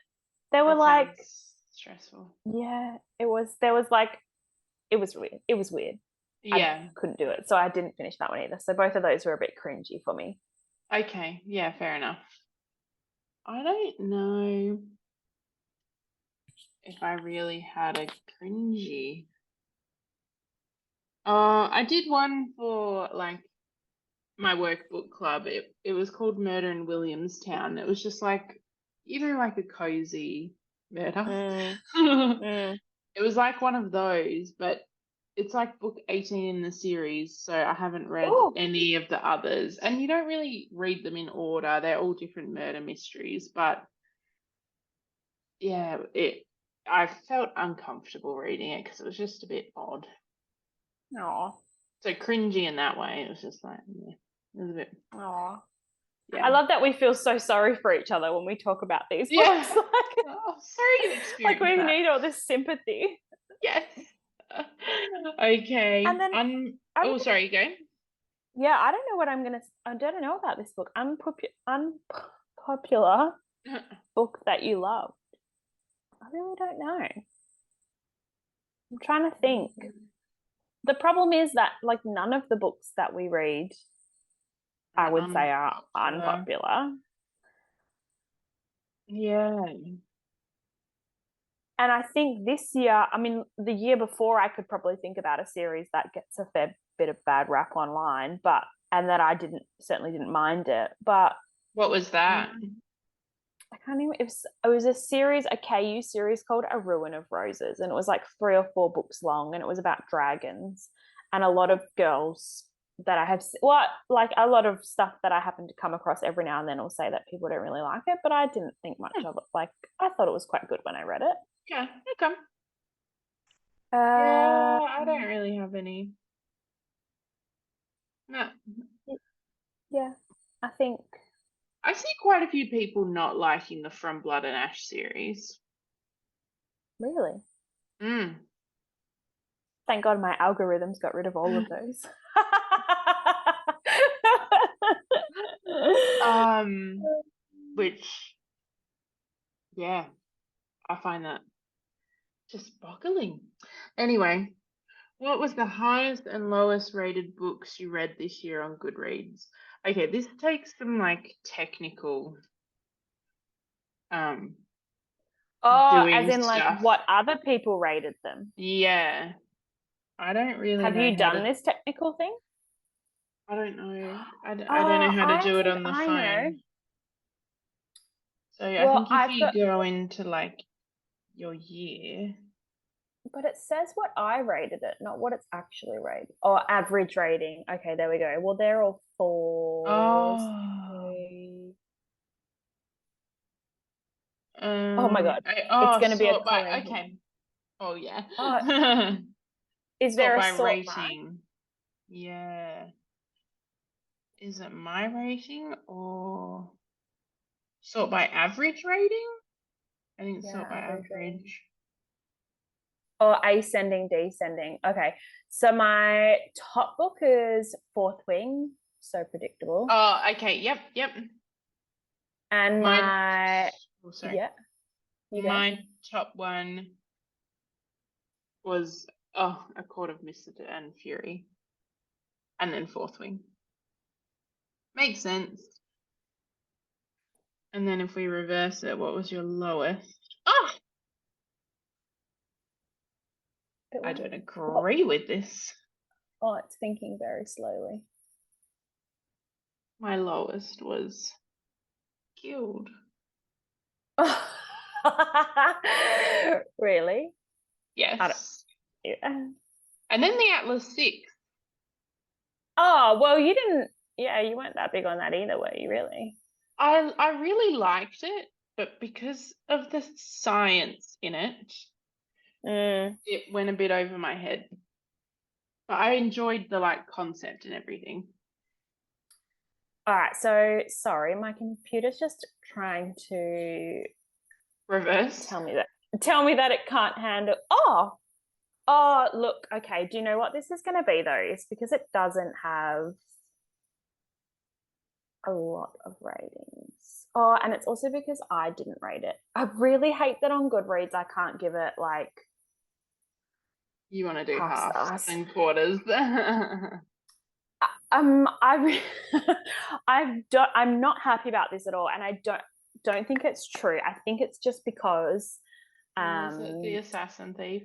They were like stressful. Yeah, it was weird. It was weird. Yeah. I couldn't do it. So I didn't finish that one either. So both of those were a bit cringy for me. Okay. Yeah, fair enough. I don't know if I really had a cringy. I did one for like my work book club. It was called Murder in Williamstown. It was just like, like a cozy murder. It was like one of those, but it's like book 18 in the series, so I haven't read any of the others. And you don't really read them in order. They're all different murder mysteries, but yeah, I felt uncomfortable reading it because it was just a bit odd. Oh. So cringy in that way. It was just like, yeah, it was a bit. Oh. Yeah. I love that we feel so sorry for each other when we talk about these books. Yeah. Sorry you experienced like we that. need all this sympathy. Yes. Okay. And then sorry, go. Yeah, I don't know about this book. Unpopular book that you loved. I really don't know. I'm trying to think. The problem is that like none of the books that we read, I would say, are unpopular. Yeah. And I think this year, I mean, the year before, I could probably think about a series that gets a fair bit of bad rap online, and that I certainly didn't mind it. But what was that? I can't even. It was a KU series called A Ruin of Roses, and it was like 3 or 4 books long, and it was about dragons. And a lot of girls that I have, like a lot of stuff that I happen to come across every now and then will say that people don't really like it, but I didn't think much of it. Like I thought it was quite good when I read it. Yeah, okay. Yeah, I don't really have any. No. Yeah, I think I see quite a few people not liking the From Blood and Ash series. Really? Mm. Thank God my algorithms got rid of all of those. Which Yeah, I find that just boggling. Anyway, what was the highest and lowest rated books you read this year on Goodreads? Okay, this takes some like technical um Oh, as doing in like stuff. what other people rated them. Yeah, I don't really Have know you how done to. this technical thing? I don't know. I don't know Oh, how to I do it think on the I know. phone. So I Well, think if I've you got, go into like your year. but it says what I rated it, not what it's actually rated. Or average rating. Okay, there we go. Well, they're all fours. Oh, Three. Oh my God. It's going to be a sort by, collision. okay. Oh yeah. Oh, is Sort there a by sort mark? rating. Yeah. Is it my rating or sort by average rating? I think Yeah, sort by average rating. average. Or ascending, descending. Okay. So my top book is Fourth Wing. So predictable. Oh, okay. Yep, yep. And My, my, oh, sorry. yeah, you go. My top one was, A Court of Mist and Fury. And then Fourth Wing. Makes sense. And then if we reverse it, what was your lowest? Oh, I don't Well, agree with this. oh, it's thinking very slowly. My lowest was Guild. Really? I don't, Yes. yeah. And then the Atlas 6. Oh, well, you didn't, yeah, you weren't that big on that either, were you, really? I really liked it, but because of the science in it, Mm. it went a bit over my head. But I enjoyed the like concept and everything. All right, so sorry, my computer's just trying to Reverse. tell me that it can't handle. Oh, look, okay. Do you know what this is going to be though? It's because it doesn't have a lot of ratings. Oh, and it's also because I didn't rate it. I really hate that on Goodreads I can't give it like You want to do half halves stars. and quarters. I I'm not happy about this at all, and I don't think it's true. I think it's just because Oh, is it the Assassin Thief?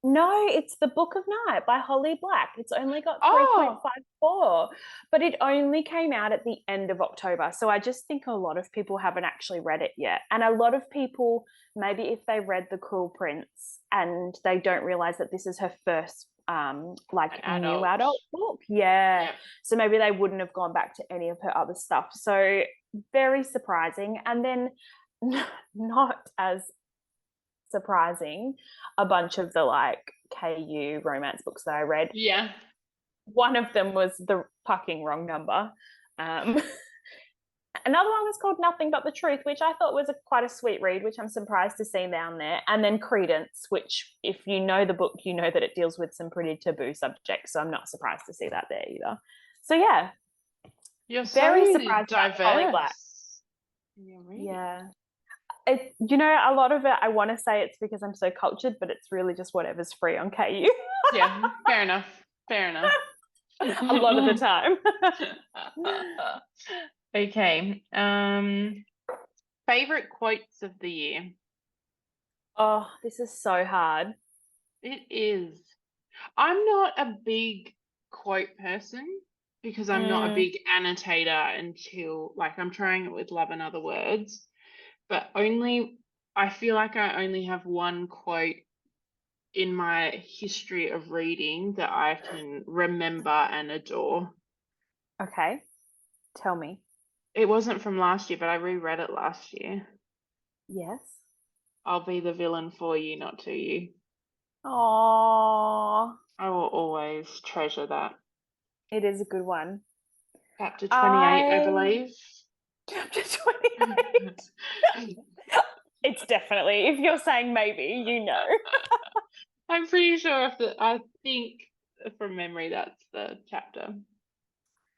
no, it's The Book of Night by Holly Black. It's only got Oh, 3.54, but it only came out at the end of October. So I just think a lot of people haven't actually read it yet. And a lot of people, maybe if they read The Cruel Prince and they don't realize that this is her first like new adult book. Yeah. Yep. So maybe they wouldn't have gone back to any of her other stuff. So very surprising. And then not as surprising, a bunch of the like KU romance books that I read. Yeah. One of them was the fucking wrong number. Another one was called Nothing But the Truth, which I thought was quite a sweet read, which I'm surprised to see down there. And then Credence, which, if you know the book, you know that it deals with some pretty taboo subjects. So I'm not surprised to see that there either. So yeah, You're very so surprised about Holly Black. diverse. Yeah. A lot of it, I want to say it's because I'm so cultured, but it's really just whatever's free on KU. Yeah, fair enough. Fair enough. A lot of the time. Okay. Favorite quotes of the year. Oh, this is so hard. It is. I'm not a big quote person because I'm not a Mm, big annotator until like I'm trying it with Love and Other Words, but only I feel like I only have one quote in my history of reading that I can remember and adore. okay, tell me. It wasn't from last year, but I reread it last year. Yes. I'll be the villain for you, not to you. Oh, I will always treasure that. it is a good one. Chapter 28, I I believe. chapter 28. It's definitely, if you're saying maybe, you know. I'm pretty sure I think from memory that's the chapter.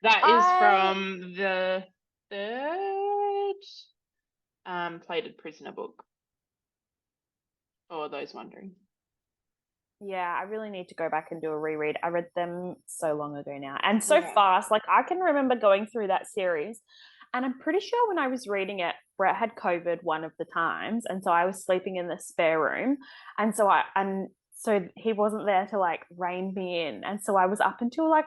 That is I from the third Plated Prisoner book. for those wondering. Yeah, I really need to go back and do a reread. I read them so long ago now and so fast. Like, I can remember going through that series, and I'm pretty sure when I was reading it, Brett had COVID one of the times, and so I was sleeping in the spare room, and so he wasn't there to like rein me in, and so I was up until like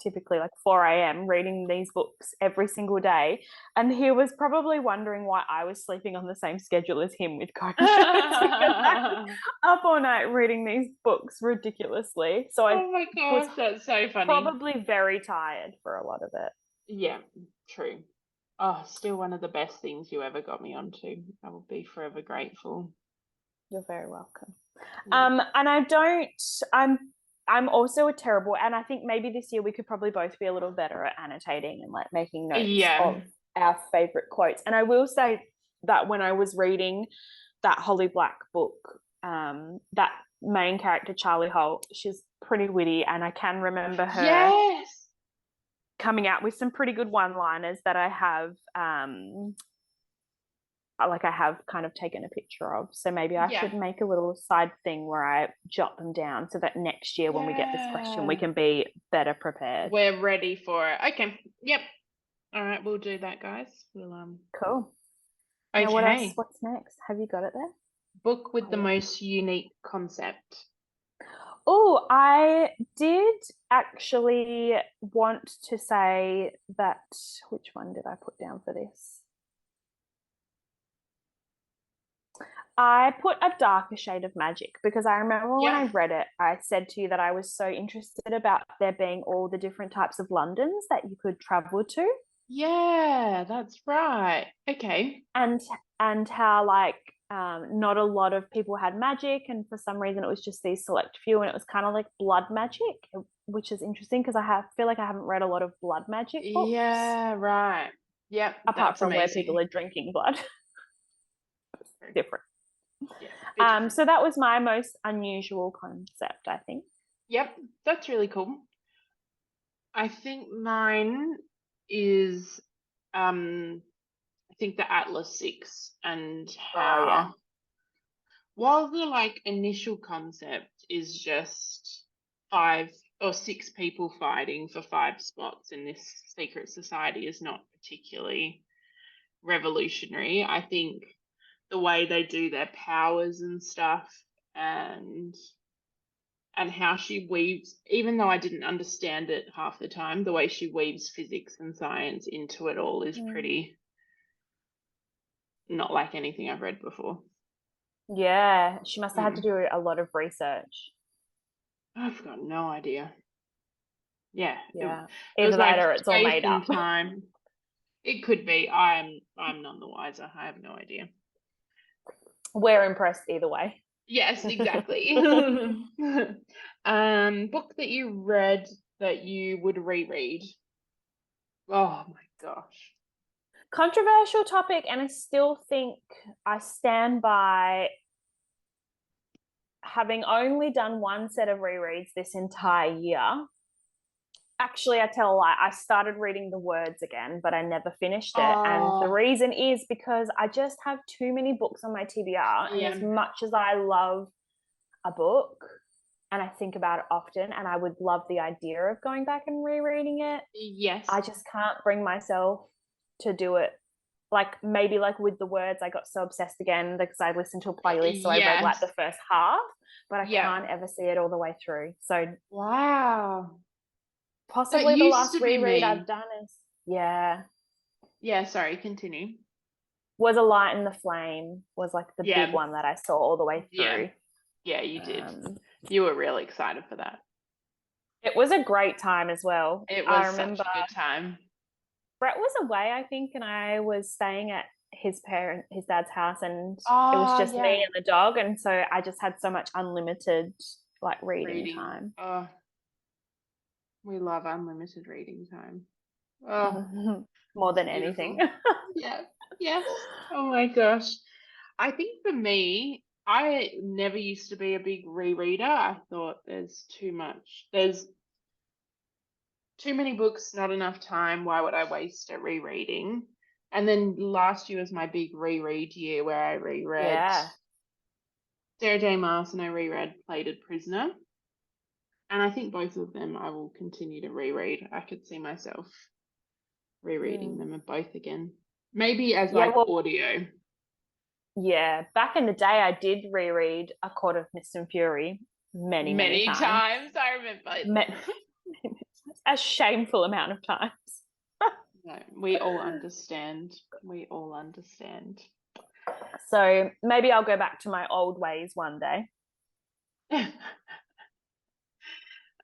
typically like 4 a.m. reading these books every single day, and he was probably wondering why I was sleeping on the same schedule as him with COVID because I was up all night reading these books ridiculously. So I oh my gosh, that's so funny. Probably very tired for a lot of it. Yeah, true. Oh, still one of the best things you ever got me onto. I will be forever grateful. You're very welcome. And I'm also a terrible, and I think maybe this year we could probably both be a little better at annotating and like making notes of our favorite quotes. And I will say that when I was reading that Holly Black book, that main character, Charlie Holt, she's pretty witty, and I can remember her coming out with some pretty good one-liners that I have kind of taken a picture of. So maybe I should make a little side thing where I jot them down so that next year when we get this question, we can be better prepared. We're ready for it. Okay. Yep. All right, we'll do that, guys. We'll Cool. Okay. Now what else? What's next? Have you got it there? Book with the most unique concept. Oh, I did actually want to say that. Which one did I put down for this? I put A Darker Shade of Magic because I remember when I read it, I said to you that I was so interested about there being all the different types of Londons that you could travel to. Yeah, that's right. Okay. And how like not a lot of people had magic, and for some reason it was just these select few, and it was kind of like blood magic, which is interesting because feel like I haven't read a lot of blood magic books. Yeah, right. Yep. Apart from where people are drinking blood. Different. Yeah, so that was my most unusual concept, I think. Yep, that's really cool. I think mine is I think the Atlas 6 and how while the like initial concept is just 5 or 6 people fighting for 5 spots in this secret society is not particularly revolutionary. I think the way they do their powers and stuff and how she weaves, even though I didn't understand it half the time, the way she weaves physics and science into it all is pretty not like anything I've read before. Yeah, she must have had to do a lot of research. I've got no idea. Yeah. Yeah. Either that or it's all made up. Time. It could be. I'm none the wiser. I have no idea. We're impressed either way. Yes, exactly. Book that you read that you would reread. Oh my gosh. Controversial topic, and I still think I stand by having only done one set of rereads this entire year. Actually, I tell a lie. I started reading The Words again, but I never finished it. And the reason is because I just have too many books on my TBR. And as much as I love a book and I think about it often, and I would love the idea of going back and rereading it. Yes. I just can't bring myself to do it. Like maybe like with The Words, I got so obsessed again because I listened to a playlist. So I read like the first half, but I can't ever see it all the way through. So wow. Possibly the last reread I've done is sorry, continue. Was A Light in the Flame was like the big one that I saw all the way through. Yeah, you did. You were really excited for that. It was a great time as well. It was such a good time. Brett was away, I think, and I was staying at his dad's house, and it was just me and the dog, and so I just had so much unlimited like reading time. Oh, we love unlimited reading time. Oh, more than anything. Yes. Oh my gosh. I think for me, I never used to be a big rereader. I thought there's too much. There's too many books, not enough time. Why would I waste it rereading? And then last year was my big reread year where I reread Sarah J. Maas, and I reread Plated Prisoner. And I think both of them I will continue to reread. I could see myself rereading them both again. Maybe as audio. Yeah, back in the day, I did reread A Court of Mist and Fury many times. I remember. A shameful amount of times. No, we all understand. We all understand. So maybe I'll go back to my old ways one day.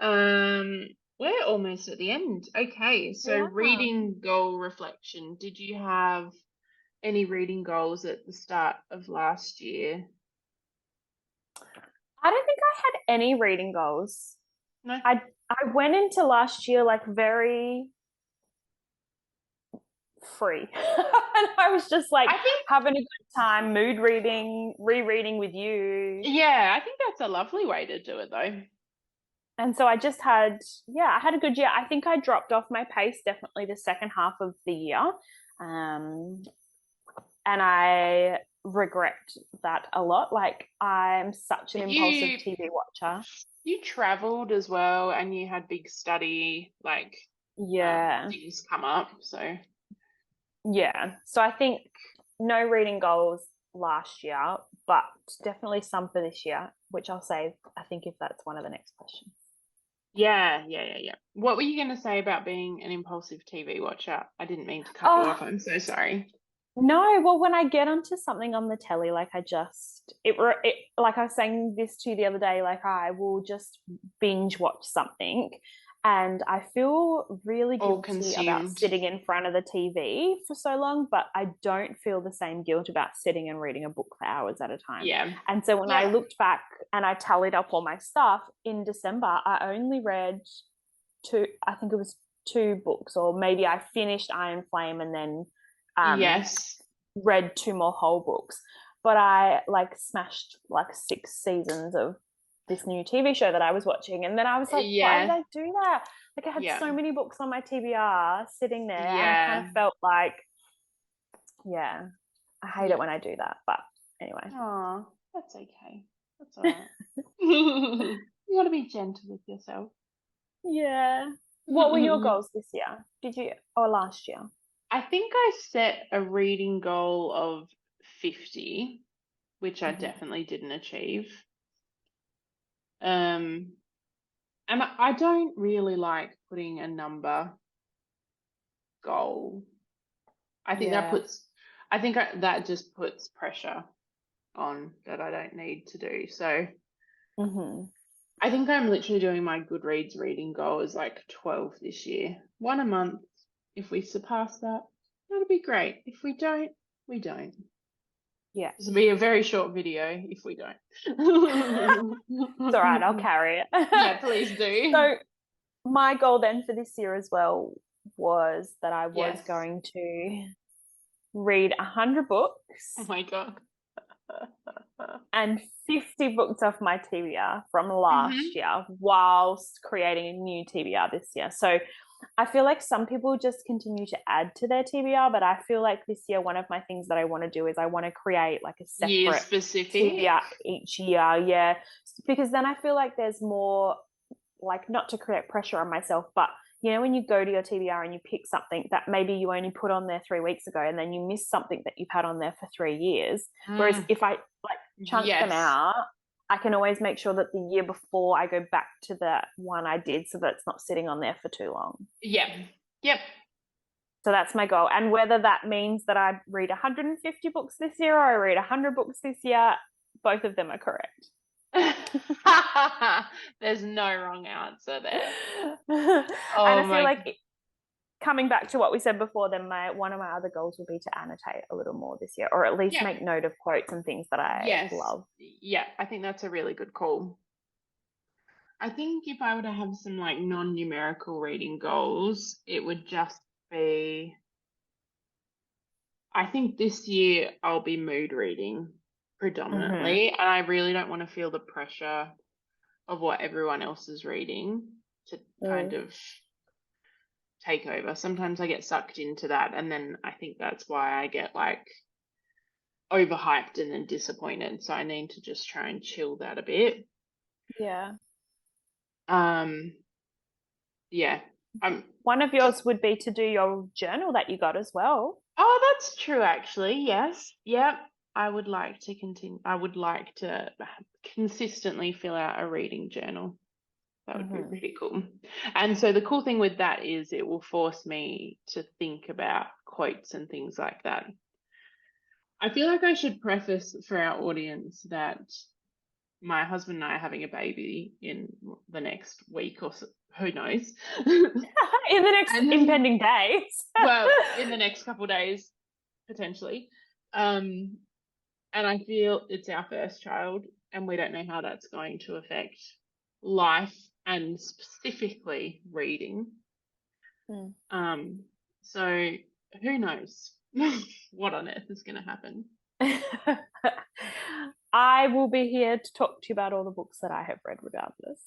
We're almost at the end. Okay, so reading goal reflection. Did you have any reading goals at the start of last year? I don't think I had any reading goals. No. I went into last year like very free. And I was just like having a good time, mood reading, rereading with you. Yeah, I think that's a lovely way to do it though. And so I just had, I had a good year. I think I dropped off my pace definitely the second half of the year. And I regret that a lot. Like, I'm such an impulsive TV watcher. You traveled as well, and you had big study, things come up. So I think no reading goals last year, but definitely some for this year, which I'll save, I think, if that's one of the next questions. Yeah. What were you going to say about being an impulsive TV watcher? I didn't mean to cut you off. I'm so sorry. No, well, when I get onto something on the telly, like I was saying this to you the other day, like I will just binge watch something, and I feel really guilty about sitting in front of the TV for so long, but I don't feel the same guilt about sitting and reading a book for hours at a time. Yeah. And so when I looked back and I tallied up all my stuff in December, I only read two books, or maybe I finished Iron Flame and then read two more whole books. But I smashed 6 seasons of this new TV show that I was watching, and then I was like, why did I do that? Like, I had so many books on my TBR sitting there, and I kind of felt like, I hate it when I do that. But anyway. Oh, that's okay. That's all right. You got to be gentle with yourself. Yeah. What were your goals this year? Or last year? I think I set a reading goal of 50, which I definitely didn't achieve. And I don't really like putting a number goal. I think that just puts pressure on that I don't need to do. So I think I'm literally doing my Goodreads reading goal is 12 this year. 1 a month. If we surpass that, that'll be great. If we don't, we don't. Yeah. This will be a very short video if we don't. It's all right, I'll carry it. Yeah, please do. So my goal then for this year as well was that I was going to read 100 books. Oh my God. And 50 books off my TBR from last year, whilst creating a new TBR this year. So I feel like some people just continue to add to their TBR, but I feel like this year one of my things that I want to do is I want to create a separate TBR each year. Yeah, because then I feel like there's more, not to create pressure on myself, but when you go to your TBR and you pick something that maybe you only put on there 3 weeks ago, and then you miss something that you've had on there for 3 years. Whereas if I chunk them out, I can always make sure that the year before I go back to the one I did, so that it's not sitting on there for too long. Yep. So that's my goal. And whether that means that I read 150 books this year or I read 100 books this year, both of them are correct. There's no wrong answer there. And I feel like coming back to what we said before, then one of my other goals will be to annotate a little more this year, or at least make note of quotes and things that I love. Yeah, I think that's a really good call. I think if I were to have some non-numerical reading goals, it would just be, I think this year I'll be mood reading predominantly, and I really don't want to feel the pressure of what everyone else is reading to kind of take over. Sometimes I get sucked into that, and then I think that's why I get overhyped and then disappointed. So I need to just try and chill that a bit. Yeah. Yeah. One of yours would be to do your journal that you got as well. Oh, that's true, actually. Yes. Yep. I would like to continue. I would like to consistently fill out a reading journal. That would be really cool. And so the cool thing with that is it will force me to think about quotes and things like that. I feel like I should preface for our audience that my husband and I are having a baby in the next week or so, who knows? In the next impending days. Well, in the next couple of days, potentially. And I feel it's our first child, and we don't know how that's going to affect life and specifically reading. So who knows what on earth is going to happen? I will be here to talk to you about all the books that I have read regardless.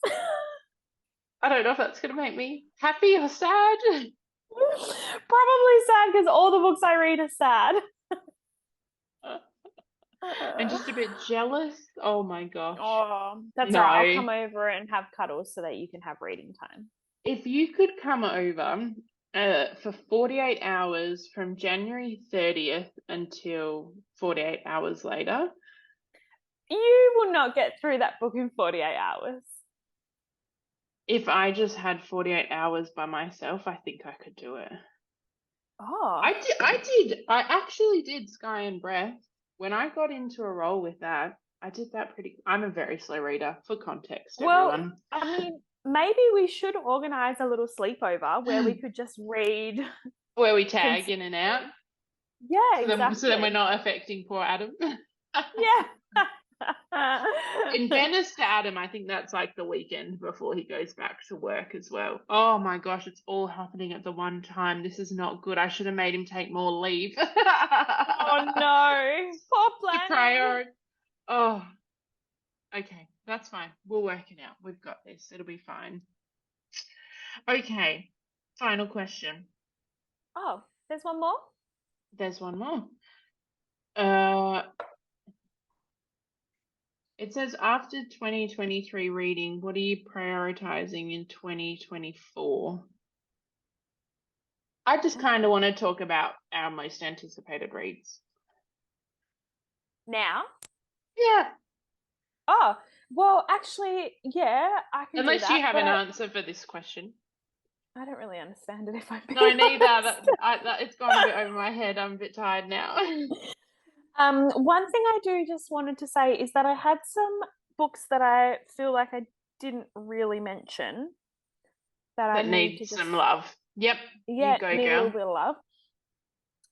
I don't know if that's going to make me happy or sad. Probably sad, because all the books I read are sad. I'm just a bit jealous. Oh my gosh. Oh, that's all right. I'll come over and have cuddles so that you can have reading time. If you could come over for 48 hours from January 30th until 48 hours later. You will not get through that book in 48 hours. If I just had 48 hours by myself, I think I could do it. Oh. I actually did Sky and Breath. When I got into a role with that, I did that I'm a very slow reader, for context, everyone. I mean, maybe we should organize a little sleepover where we could just read. Where we tag in and out. Yeah, exactly. So then we're not affecting poor Adam. Yeah. In fairness to Adam, I think that's like the weekend before he goes back to work as well. Oh my gosh, it's all happening at the one time. This is not good. I should have made him take more leave. Oh no. Poor planning. Oh, okay, that's fine. We'll work it out. We've got this. It'll be fine. Okay, final question. Oh, there's one more? There's one more. It says, after 2023 reading, what are you prioritizing in 2024? I just kind of want to talk about our most anticipated reads. Now? Yeah. Oh, well, actually, yeah, I can Unless do that, you have an answer for this question. I don't really understand it, if I'm being No, neither. It's gone a bit over my head. I'm a bit tired now. One thing I do just wanted to say is that I had some books that I feel like I didn't really mention that I need some love. Yep. Yeah, you go, need girl. a little bit of love.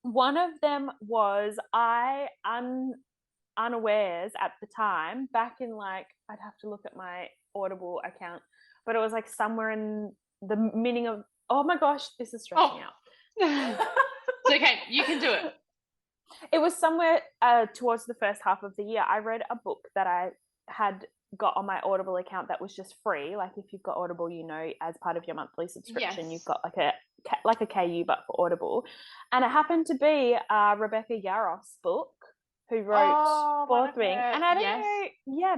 One of them was unawares at the time, back in I'd have to look at my Audible account, but it was somewhere in the meaning of, oh my gosh, this is stressing out. It's okay, you can do it. It was somewhere towards the first half of the year. I read a book that I had got on my Audible account that was just free. If you've got Audible, as part of your monthly subscription, You've got like a KU but for Audible, and it happened to be Rebecca Yaros's book, who wrote Fourth Ring, and I don't know,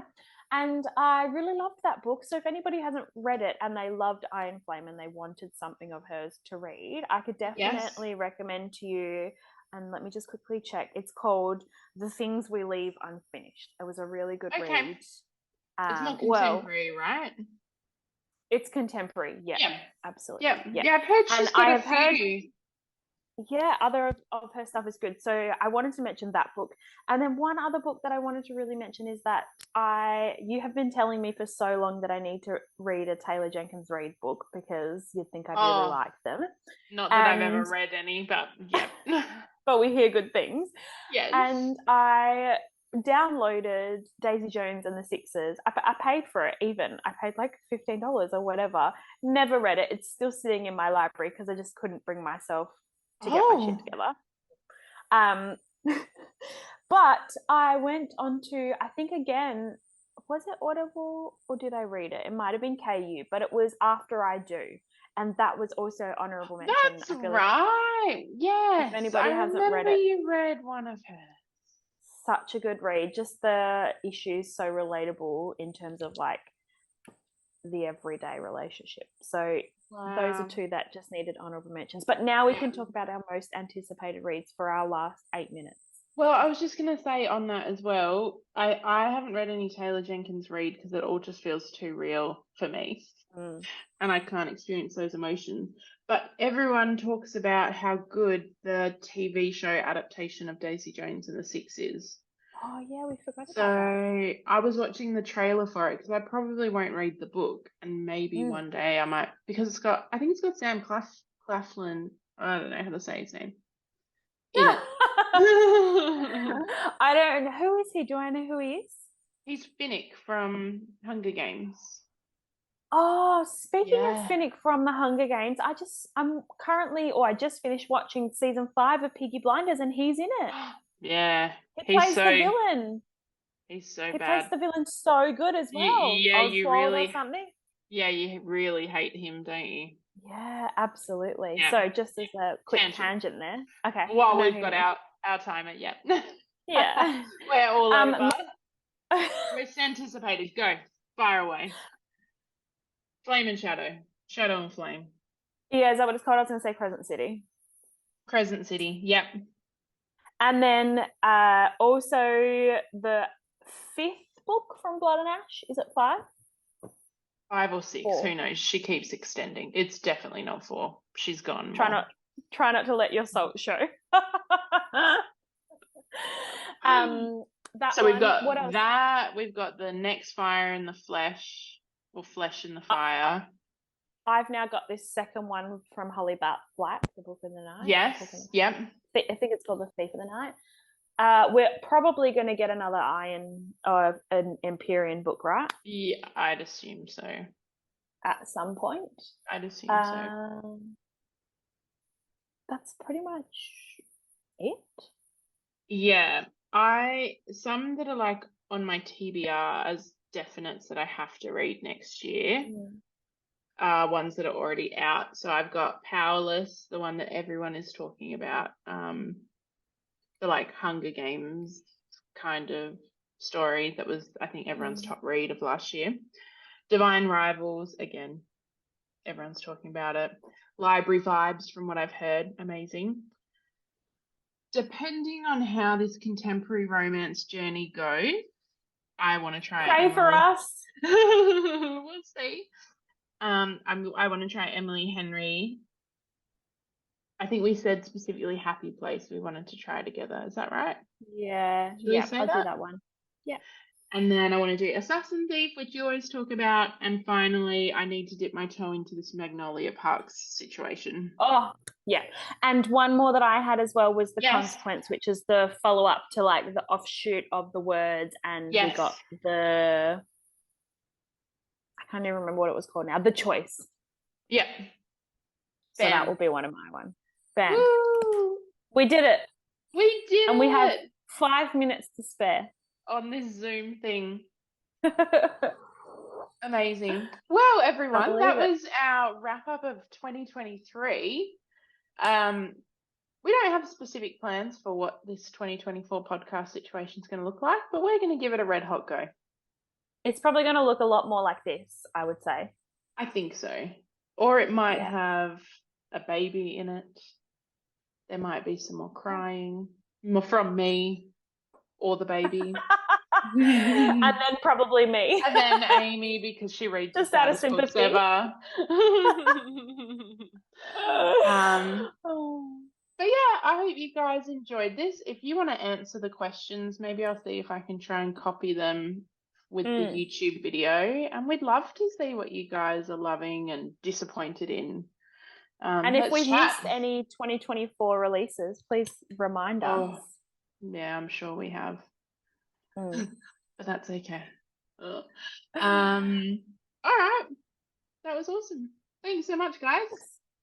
and I really loved that book. So if anybody hasn't read it and they loved Iron Flame and they wanted something of hers to read, I could definitely recommend to you. And let me just quickly check. It's called The Things We Leave Unfinished. It was a really good read. It's not contemporary, right? It's contemporary. Yeah. Absolutely. Yeah, I've heard she's got a few. Other of her stuff is good. So I wanted to mention that book. And then one other book that I wanted to really mention is that you have been telling me for so long that I need to read a Taylor Jenkins Reid book, because you'd think I'd really like them. Not that I've ever read any, but yeah. But we hear good things. Yes. And I downloaded Daisy Jones and the Sixers. I paid for it even. I paid $15 or whatever. Never read it. It's still sitting in my library because I just couldn't bring myself to get my shit together. But I went on to, I think again, was it Audible or did I read it? It might have been KU, but it was After I Do. And that was also honourable mention. That's right. Yes. If anybody hasn't read it. You read one of hers. such a good read. Just the issues so relatable in terms of like the everyday relationship. So those are two that just needed honorable mentions. But now we can talk about our most anticipated reads for our last 8 minutes. Well, I was just going to say on that as well, I haven't read any Taylor Jenkins read because it all just feels too real for me. And I can't experience those emotions. But everyone talks about how good the TV show adaptation of Daisy Jones and the Six is. Oh, yeah, we forgot about that. So I was watching the trailer for it because I probably won't read the book, and maybe one day I might, because I think it's got Sam Claflin, I don't know how to say his name, in it. I don't know. Who is he? Do I know who he is? He's Finnick from Hunger Games. Oh, speaking of Finnick from the Hunger Games, I just finished watching season 5 of Peaky Blinders, and he's in it. Yeah, he plays the villain. He's so he bad. plays the villain so good as well. You really, or something. Yeah, you really hate him, don't you? Yeah, absolutely. Yeah. So just as a quick tangent there. Okay. Well, we've got our timer. Yeah. Yeah. We're all over. Most anticipated. Go. Fire away. Flame and Shadow. Shadow and Flame. Yeah, is that what it's called? I was going to say Crescent City. Crescent City. Yep. And then also the 5th book from Blood and Ash. Is it 5? 5 or 6. 4. Who knows? She keeps extending. It's definitely not 4. She's gone. Try not to let your salt show. We've got that. We've got the Next Fire in the Flesh, or Flesh in the Fire. I've now got this second one from Holly Black, The Book of the Night. Yes. Yep. I think it's called The Thief of the Night. We're probably going to get another an Empyrean book, right? Yeah, I'd assume so. At some point. I'd assume so. That's pretty much it. Yeah. Some that are like on my TBR as definites that I have to read next year. Ones that are already out. So I've got Powerless, the one that everyone is talking about. The like Hunger Games kind of story that was, I think, everyone's top read of last year. Divine Rivals, again, everyone's talking about it. Library Vibes, from what I've heard, amazing. Depending on how this contemporary romance journey goes, I want to try Pray for us. We'll see. I want to try Emily Henry. I think we said specifically Happy Place we wanted to try together. Is that right? Yeah. I'll do that one. Yeah. And then I want to do Assassin Thief, which you always talk about. And finally, I need to dip my toe into this Magnolia Parks situation. Oh, yeah. And one more that I had as well was The Consequence, which is the follow-up to like the offshoot of The Words. And we got I can't even remember what it was called now. The Choice. Yeah. So that will be one of my ones. Bam. Woo! We did it. And we have 5 minutes to spare. On this Zoom thing. Amazing. Well, everyone, that was our wrap-up of 2023. We don't have specific plans for what this 2024 podcast situation is going to look like, but we're going to give it a red-hot go. It's probably going to look a lot more like this, I would say. I think so. Or it might have a baby in it. There might be some more crying from me or the baby. And then probably me. And then Aimee, because she reads just out of sympathy. Ever. But yeah, I hope you guys enjoyed this. If you want to answer the questions, maybe I'll see if I can try and copy them with the YouTube video. And we'd love to see what you guys are loving and disappointed in. And if we've missed any 2024 releases, please remind us. Yeah, I'm sure we have. But that's okay. All right. That was awesome. Thanks so much, guys.